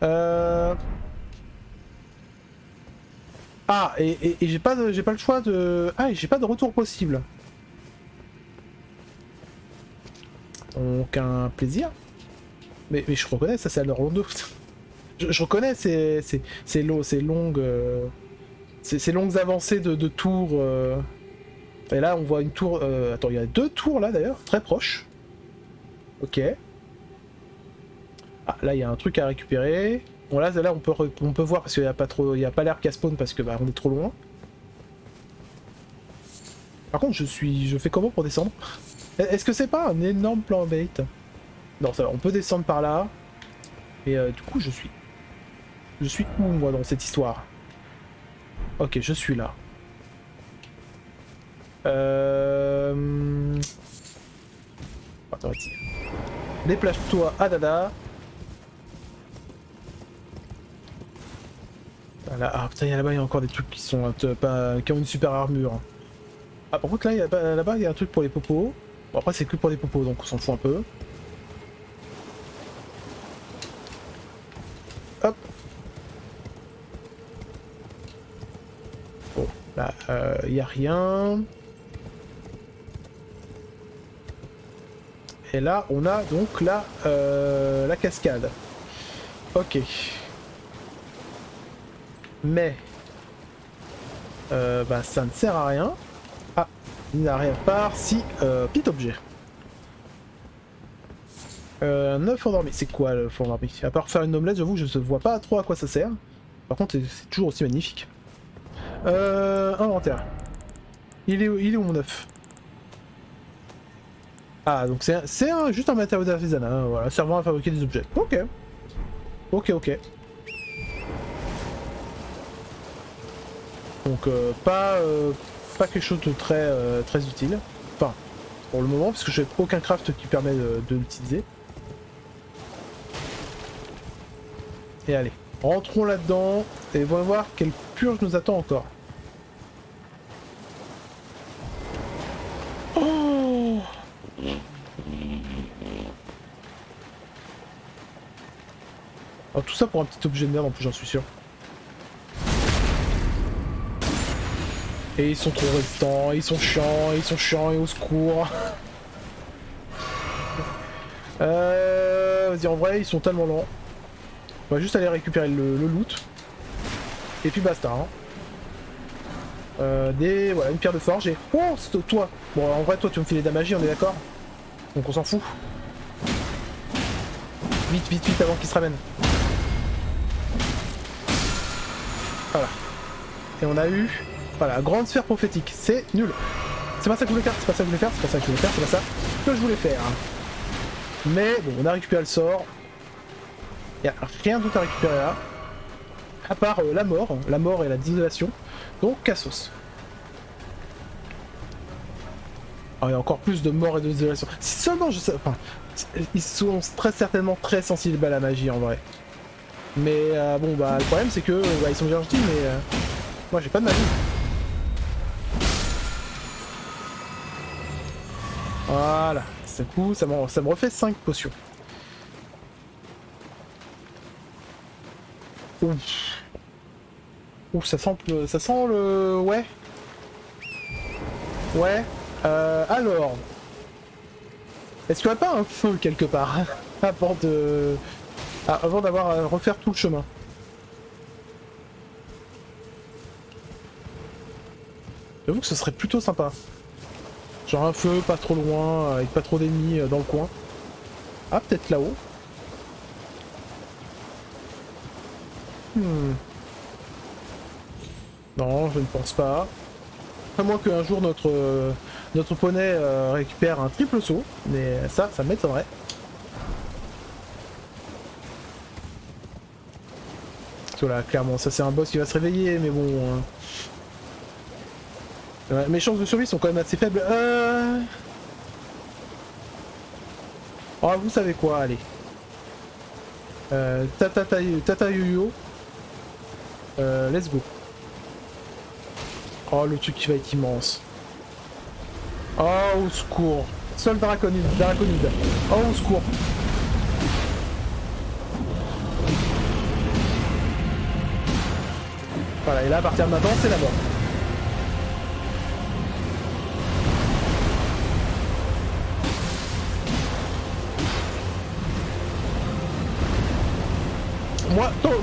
là. Ah, et j'ai pas le choix de... Ah, et j'ai pas de retour possible. Donc un plaisir. Mais je reconnais, ça c'est à l'Orlando. Je reconnais ces longues avancées de tours. Et là, on voit une tour... Attends, il y a 2 tours là d'ailleurs, très proches. Ok. Ah, là, il y a un truc à récupérer. Bon, là on peut voir parce qu'il n'y a pas trop... Il n'y a pas l'air qu'à spawn parce que bah, on est trop loin. Par contre, je fais comment pour descendre? Est-ce que c'est pas un énorme plan bait? Non, ça va, on peut descendre par là. Et du coup, je suis où, moi, dans cette histoire? Ok, je suis là. Attends, vas-y. Déplace-toi à Dada. Voilà. Ah putain, là-bas, il y a encore des trucs qui sont qui ont une super armure. Ah, par contre, là-bas, il y a un truc pour les popos. Bon, après, c'est que pour les popos, donc on s'en fout un peu. Hop. Bon, là, il n'y a rien. Et là, on a donc la cascade. Ok. Mais... bah, ça ne sert à rien. Ah, il n'y a rien part si... petit objet. Un œuf endormi. C'est quoi l'œuf endormi? À part faire une omelette, j'avoue, je ne vois pas trop à quoi ça sert. Par contre, c'est toujours aussi magnifique. Inventaire. Il est où mon œuf? Ah, donc c'est juste un matériau d'artisanat, hein, voilà, servant à fabriquer des objets. Ok. Ok. Donc pas quelque chose de très utile. Enfin, pour le moment, parce que je n'ai aucun craft qui permet de l'utiliser. Et allez, rentrons là-dedans et voyons voir quelle purge nous attend encore. Oh! Alors, tout ça pour un petit objet de merde en plus, j'en suis sûr. Et ils sont trop résistants, ils sont chiants et au secours. Vas-y, en vrai, ils sont tellement lents. On va juste aller récupérer le loot. Et puis basta. Hein. Voilà, une pierre de forge et... Oh, c'est toi. Bon, en vrai, toi, tu me filer de la magie, on est d'accord? Donc on s'en fout. Vite, avant qu'il se ramène. Voilà. Et on a eu... Voilà, grande sphère prophétique. C'est nul. C'est pas ça que je voulais faire, c'est pas ça que je voulais faire. Mais bon, on a récupéré le sort. Il n'y a rien d'autre à récupérer là. À part la mort et la désolation. Donc, Cassos. Ah, il y a encore plus de mort et de désolation. Si seulement je sais... Enfin, ils sont très certainement très sensibles à la magie en vrai. Mais bon, bah, le problème c'est que... bah, ils sont bien gentils, mais... moi, j'ai pas de magie. Voilà. Du coup, ça me refait 5 potions. Ouf. Ouf, ça sent le... Ouais. Ouais. Alors... Est-ce qu'il n'y a pas un feu quelque part avant de... Ah, avant d'avoir à refaire tout le chemin? J'avoue que ce serait plutôt sympa. Genre un feu pas trop loin, avec pas trop d'ennemis dans le coin. Ah, peut-être là-haut. Non, je ne pense pas. À moins qu'un jour notre poney récupère un triple saut, mais ça m'étonnerait. Parce que là, clairement, ça c'est un boss qui va se réveiller, mais bon... mes chances de survie sont quand même assez faibles. Oh, vous savez quoi, allez. Tata Yo-Yo. Let's go. Oh, le truc qui va être immense. Oh, au secours. Seul Draconide. Oh, au secours. Voilà, et là, à partir de maintenant, c'est la mort.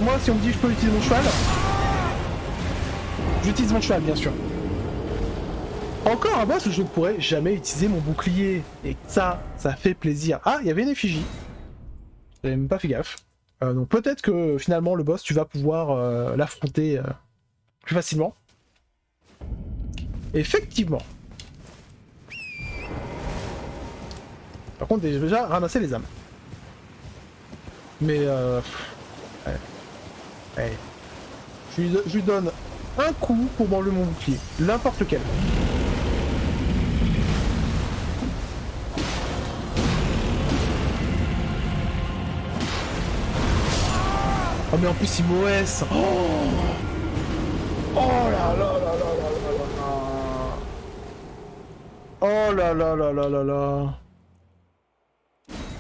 Moi, si on me dit que je peux utiliser mon cheval, j'utilise mon cheval, bien sûr. Encore un boss où je ne pourrais jamais utiliser mon bouclier. Et ça fait plaisir. Ah, il y avait une effigie. J'avais même pas fait gaffe. Donc peut-être que finalement le boss, tu vas pouvoir l'affronter plus facilement. Effectivement. Par contre, déjà ramasser les âmes. Mais ouais. Ouais. Je lui donne un coup pour m'enlever mon bouclier. N'importe lequel. Oh mais en plus il m'OS. Oh là là là là là là là. Oh là là là là là là.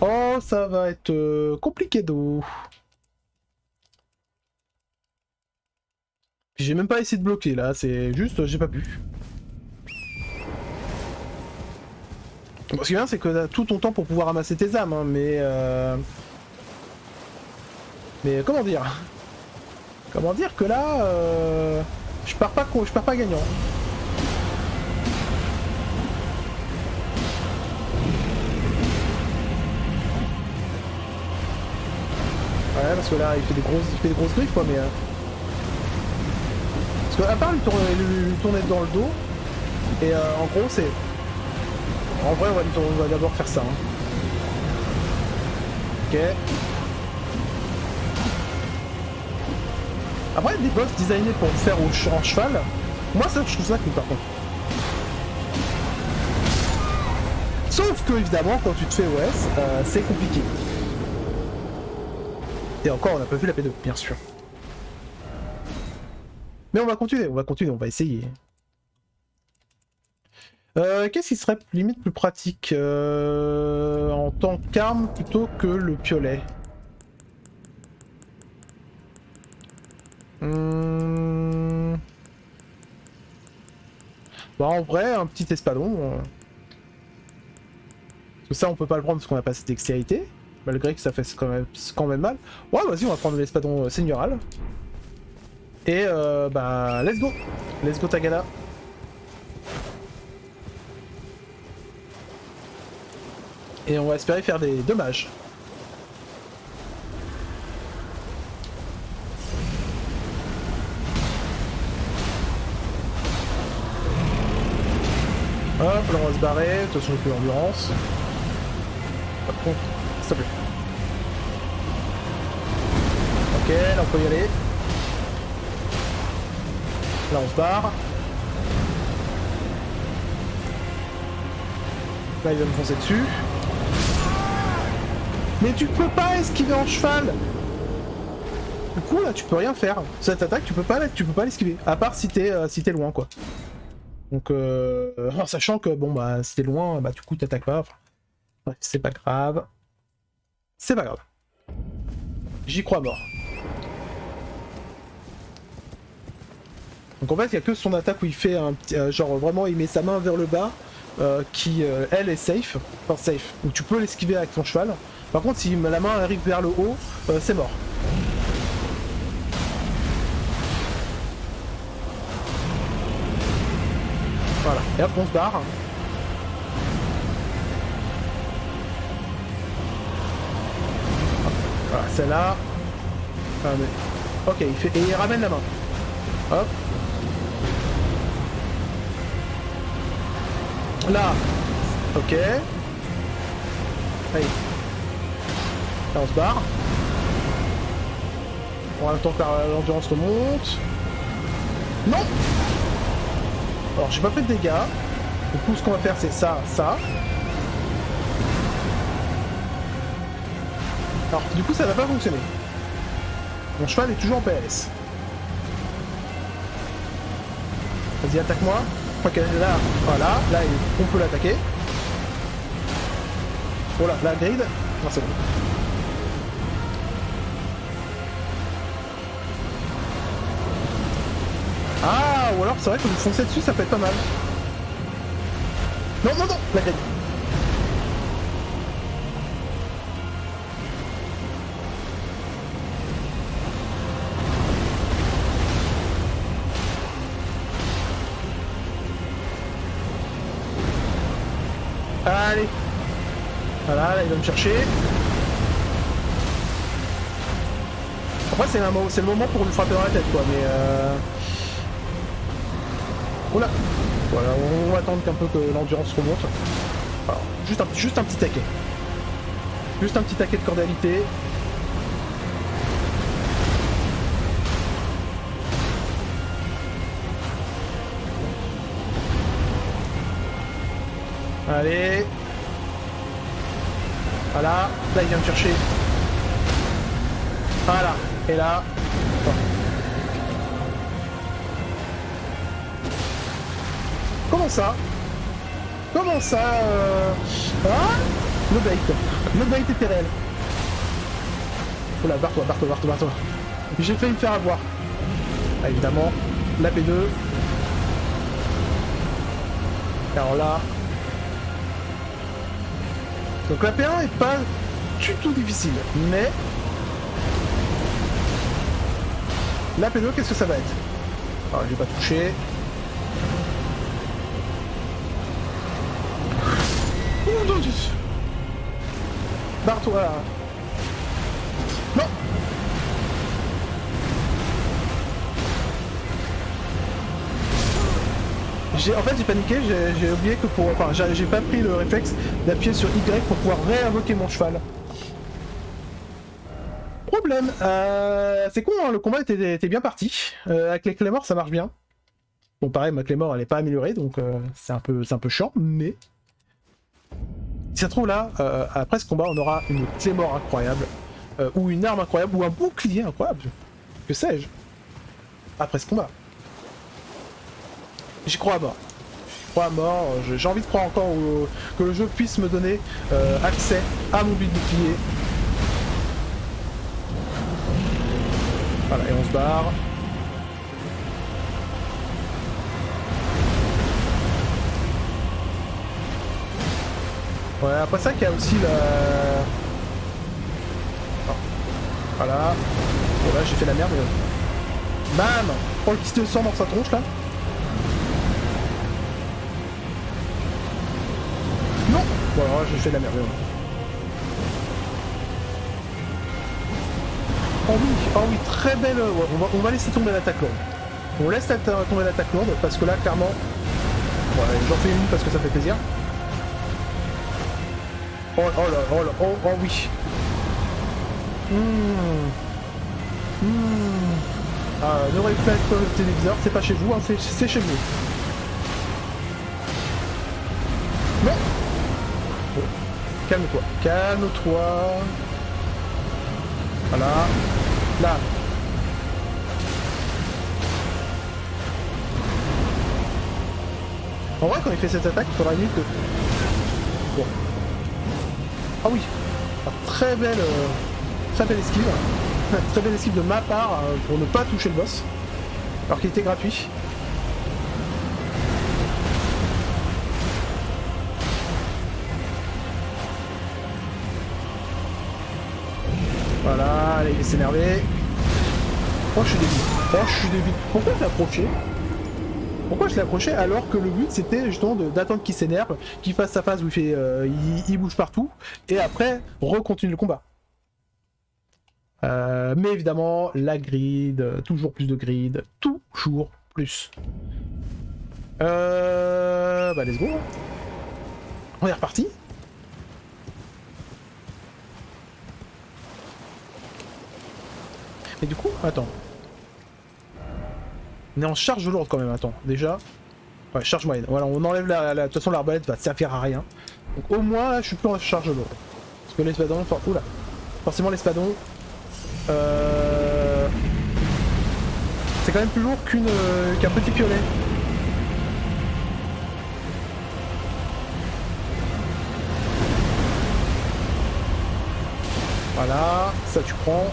Oh, ça va être compliqué d'eau. J'ai même pas essayé de bloquer là, c'est juste j'ai pas pu. Bon, ce qui est bien c'est que t'as tout ton temps pour pouvoir ramasser tes âmes, hein, mais comment dire? Comment dire que là je pars pas gagnant. Ouais, parce que là il fait des grosses griffes quoi, mais parce que à part lui tourner dans le dos, et en gros c'est... En vrai on va d'abord faire ça. Hein. Ok. Après des boss designés pour faire en cheval, moi ça je trouve ça cool par contre. Sauf que évidemment quand tu te fais OS, c'est compliqué. Et encore on n'a pas vu la P2, bien sûr. Mais on va continuer, on va essayer. Qu'est-ce qui serait limite plus pratique en tant qu'arme plutôt que le piolet? Bah en vrai, un petit espadon. Parce que ça on peut pas le prendre parce qu'on a pas cette dextérité. Malgré que ça fait quand même mal. Ouais vas-y on va prendre l'espadon seigneurial. Et bah let's go. Let's go Tagada. Et on va espérer faire des dommages. Hop, là on va se barrer, de toute façon il fait l'endurance. Par contre, s'il te plaît. Ok, là on peut y aller. Là on se barre. Là il va me foncer dessus. Mais tu peux pas esquiver en cheval. Du coup là tu peux rien faire. Cette attaque tu peux pas l'esquiver. À part si t'es loin quoi. Donc en sachant que bon bah si t'es loin, bah du coup t'attaques pas. Enfin, bref, c'est pas grave. C'est pas grave. J'y crois mort. Donc en fait, il n'y a que son attaque où il fait un petit... genre vraiment, il met sa main vers le bas, qui, elle, est safe. Enfin, safe. Donc tu peux l'esquiver avec ton cheval. Par contre, si la main arrive vers le haut, c'est mort. Voilà. Et hop, on se barre. Voilà, celle-là. Ah, mais... Ok, il fait... Et il ramène la main. Hop. Là. Ok. Allez. Là, on se barre. On attend que l'endurance remonte. Non. Alors, j'ai pas fait de dégâts. Du coup, ce qu'on va faire, c'est ça, ça. Alors, du coup, ça n'a pas fonctionné. Mon cheval est toujours en PLS. Vas-y, attaque-moi. Ok, là, voilà. Là, on peut l'attaquer. Oh là, la grid. Non, c'est bon. Ah, ou alors c'est vrai que vous foncez dessus, ça peut être pas mal. Non, non, non, la grid. Allez. Voilà, là, il va me chercher. Après, c'est le moment pour lui frapper dans la tête, quoi, mais Oula. Voilà, on va attendre qu'un peu que l'endurance remonte. Alors, juste un petit taquet. Juste un petit taquet de cordialité. Allez. Voilà. Là, il vient me chercher. Voilà. Et là... Oh. Comment ça? Comment ça Ah, le bait. Le bait était réel. Oula, barre-toi, barre-toi, barre-toi, barre-toi. J'ai failli me faire avoir. Ah, évidemment, la P2. Alors là... Donc la P1 est pas du tout difficile, mais... La P2, qu'est-ce que ça va être? Alors, je vais pas toucher. Oh mon Dieu! Barre-toi! Non! En fait, j'ai paniqué, j'ai oublié que pour... Enfin, j'ai pas pris le réflexe d'appuyer sur Y pour pouvoir réinvoquer mon cheval. Problème. C'est con, hein, le combat était bien parti. Avec les Claymores, ça marche bien. Bon, pareil, ma Claymore, elle est pas améliorée, donc c'est un peu chiant, mais... Si ça se trouve là, après ce combat, on aura une Claymore incroyable, ou une arme incroyable, ou un bouclier incroyable. Que sais-je? Après ce combat. J'y crois à mort. J'y crois à mort, j'ai envie de croire encore que le jeu puisse me donner accès à mon bouclier. Voilà, et on se barre. Ouais, après ça qu'il y a aussi la... Oh. Voilà. Bon là j'ai fait la merde. Bam! Prends le petit sang dans sa tronche là. Non! Bon alors là j'ai fait la merde. Oh oui, très belle... Ouais, on va laisser tomber l'attaque lourde. On laisse tomber l'attaque lourde parce que là clairement... Ouais, j'en fais une parce que ça fait plaisir. Oh là, oh oui. Ne réglez pas le téléviseur, c'est pas chez vous, hein, c'est chez vous. Non. Bon. Calme-toi, calme-toi. Voilà. Là. En vrai, quand il fait cette attaque, il faudra limite que... Bon. Ah oui, très belle esquive. Très belle esquive de ma part pour ne pas toucher le boss, alors qu'il était gratuit. Voilà, allez, il va s'énerver. Oh, je suis débile. Oh, je suis débile. Pourquoi je l'ai approché? Pourquoi je l'ai approché alors que le but c'était justement d'attendre qu'il s'énerve, qu'il fasse sa phase où il fait, il bouge partout, et après recontinue le combat. Mais évidemment, la grid, toujours plus de grid, toujours plus. Bah let's go. Hein. On est reparti. Et du coup, attends. On est en charge lourde quand même, attends. Déjà. Ouais, charge moyenne. Voilà, on enlève de toute façon, l'arbalète va servir à rien. Donc au moins, là, je suis plus en charge lourde. Parce que l'espadon, oula. Forcément, l'espadon. C'est quand même plus lourd qu'un petit piolet. Voilà, ça tu prends.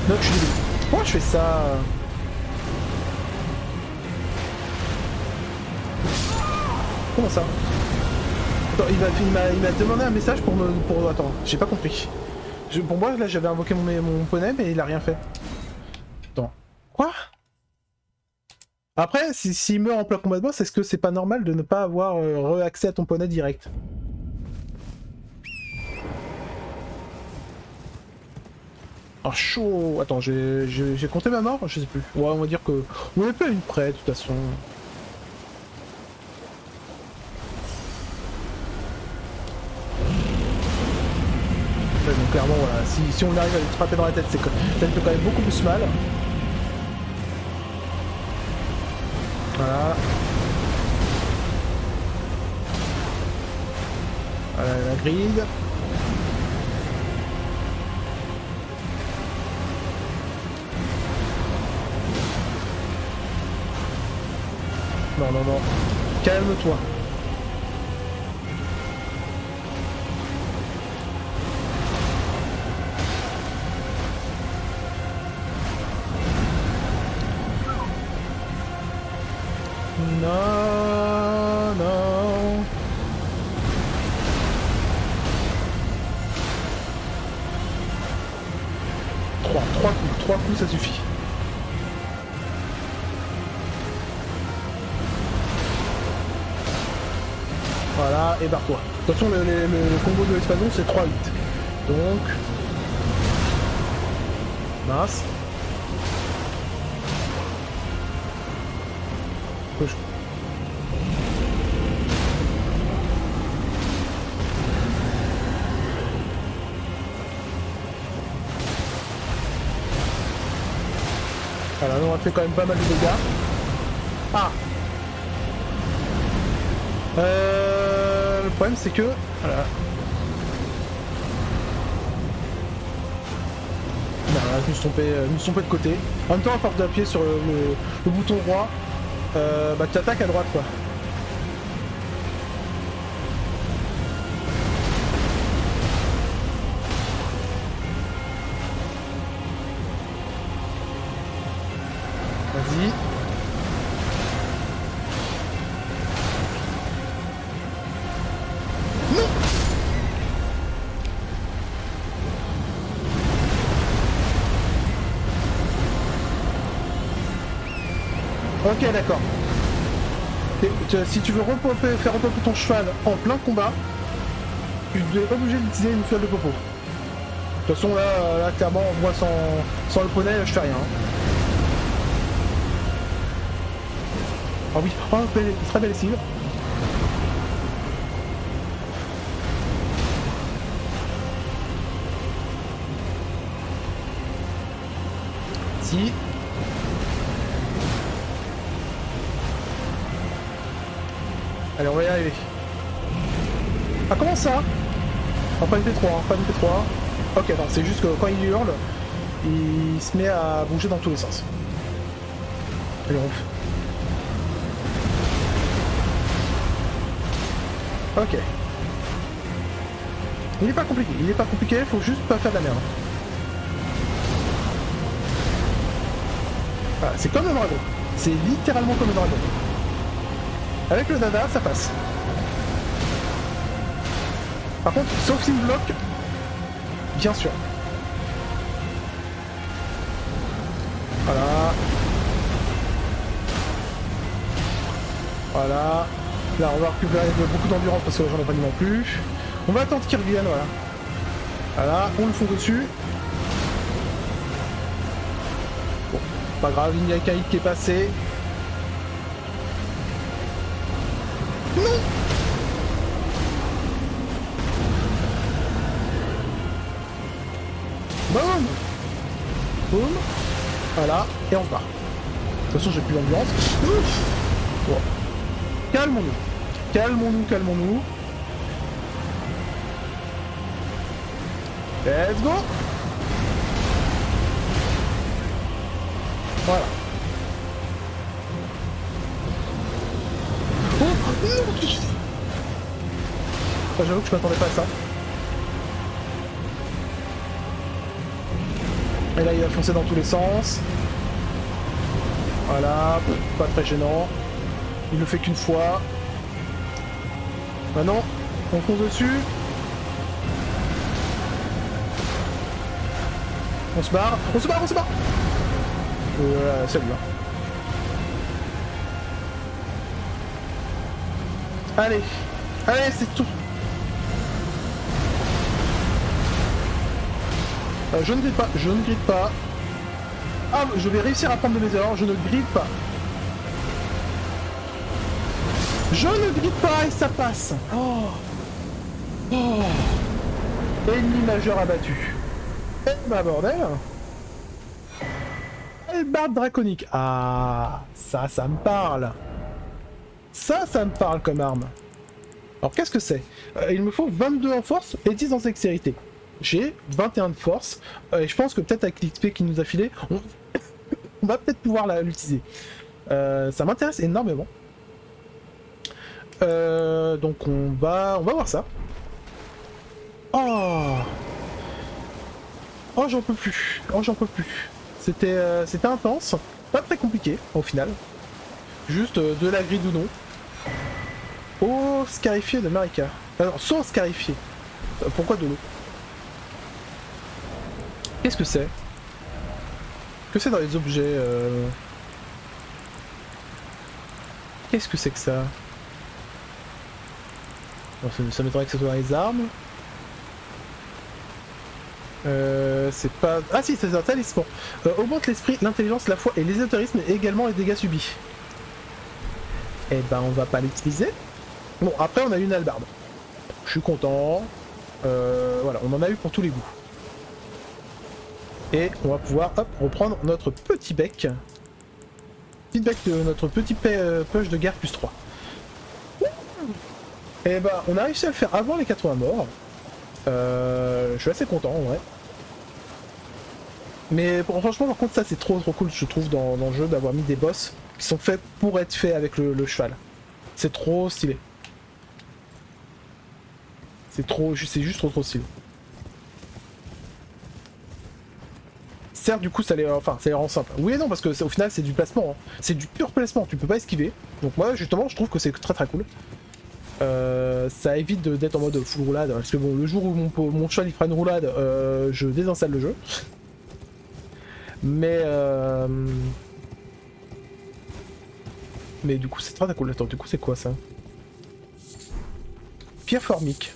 Non, je suis débile. Pourquoi je fais ça? Comment ça? Attends, il m'a demandé un message pour me... Attends, j'ai pas compris. Pour moi, là, j'avais invoqué mon poney, mais il a rien fait. Attends. Quoi? Après, s'il meurt en plein combat de boss, est-ce que c'est pas normal de ne pas avoir re-accès à ton poney direct? Ah, chaud. Attends, j'ai compté ma mort? Je sais plus. Ouais, on va dire que... On est pas une près, de toute façon. Ouais, donc clairement, voilà. Si on arrive à le frapper dans la tête, ça fait quand même beaucoup plus mal. Voilà. Voilà la grille. Non, non, non. Calme-toi. Non, non. Trois coups, ça suffit. Voilà, et barre-toi. De toute façon, le combo de l'expansion, c'est 3-8. Donc... Mince. Voilà, on a fait quand même pas mal de dégâts. Ah! Le problème c'est que... Voilà. Bah, je me suis trompé de côté. En même temps, à force d'appuyer sur le bouton droit, bah tu attaques à droite quoi. Vas-y. Non! Ok, d'accord. Si tu veux faire repopper ton cheval en plein combat, tu n'es pas obligé d'utiliser une fiole de popo. De toute façon, là clairement, moi sans le poney, je fais rien. Ah oui, oh, très belle cible. Si. Allez, on va y arriver. Ah, comment ça? Ah, pas une P3, hein, pas une P3. Ok, non, c'est juste que quand il hurle, il se met à bouger dans tous les sens. Allez, on fait. Ok. Il est pas compliqué, faut juste pas faire de la merde. Voilà, c'est comme un dragon. C'est littéralement comme un dragon. Avec le dada, ça passe. Par contre, sauf s'il me bloque, bien sûr. Voilà. Voilà. Là, on va récupérer beaucoup d'endurance parce que j'en ai pas mis non plus. On va attendre qu'il revienne, voilà. Voilà, on le fonce dessus. Bon, pas grave, il n'y a qu'un hit qui est passé. Non! Boum! Boum! Voilà, et on part. De toute façon, j'ai plus d'endurance. Bon. Calmons-nous. Calmons-nous, calmons-nous. Let's go! Voilà. Oh non! J'avoue que je m'attendais pas à ça. Et là, il va foncer dans tous les sens. Voilà, pas très gênant. Il le fait qu'une fois. Maintenant, on fonce dessus. On se barre, on se barre, on se barre. Salut. Allez, allez, c'est tout. Je ne grille pas, je ne grille pas. Ah, je vais réussir à prendre de mes erreurs, je ne grille pas. Je ne grille pas et ça passe. Oh. Oh. Ennemi majeur abattu. Eh bah bordel. Hallebarde draconique. Ah, ça me parle. Ça me parle comme arme. Alors qu'est-ce que c'est? Il me faut 22 en force et 10 en dextérité. J'ai 21 de force, et je pense que peut-être avec l'XP qu'il nous a filé, on va peut-être pouvoir l'utiliser. Ça m'intéresse énormément. Donc on va voir ça. Oh, oh j'en peux plus. Oh j'en peux plus. C'était intense, pas très compliqué au final. Juste de la grille ou non. Oh, scarifié de Marika. Alors, sans scarifié. Pourquoi de l'eau? Qu'est-ce que c'est? Que c'est dans les objets Qu'est-ce que c'est que ça? Bon, ça m'étonnerait que ce soit dans les armes. C'est pas... Ah si, c'est un talisman. Augmente l'esprit, l'intelligence, la foi et l'ésotérisme et également les dégâts subis. Eh ben on va pas l'utiliser. Bon, après on a une hallebarde. Je suis content. Voilà, on en a eu pour tous les goûts. Et on va pouvoir, hop, reprendre notre petit bec. Petit bec de notre petit push de guerre plus 3. Et bah, on a réussi à le faire avant les 80 morts. Je suis assez content en vrai. Mais bon, franchement, par contre, ça c'est trop cool, je trouve, dans le jeu, d'avoir mis des boss qui sont faits pour être faits avec le cheval. C'est trop stylé. C'est juste trop stylé. Certes, du coup, ça les rend simple. Oui et non, parce que au final, c'est du placement. Hein. C'est du pur placement, tu peux pas esquiver. Donc moi, justement, je trouve que c'est très cool. Ça évite d'être en mode full roulade, parce que bon, le jour où mon cheval il fera une roulade, je désinstalle le jeu. Mais du coup, c'est très cool. Attends, du coup, c'est quoi ça? Pierre formique.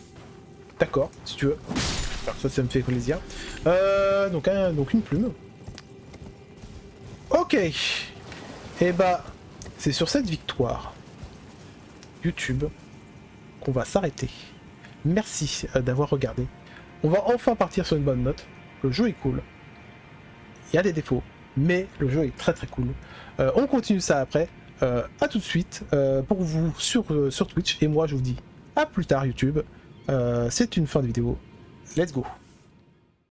D'accord, si tu veux. Alors, ça me fait plaisir. Donc une plume. Ok. Et bah, c'est sur cette victoire YouTube qu'on va s'arrêter. Merci d'avoir regardé. On va enfin partir sur une bonne note. Le jeu est cool. Il y a des défauts, mais le jeu est très cool. On continue ça après. À tout de suite pour vous sur Twitch. Et moi, je vous dis à plus tard YouTube. C'est une fin de vidéo. Let's go.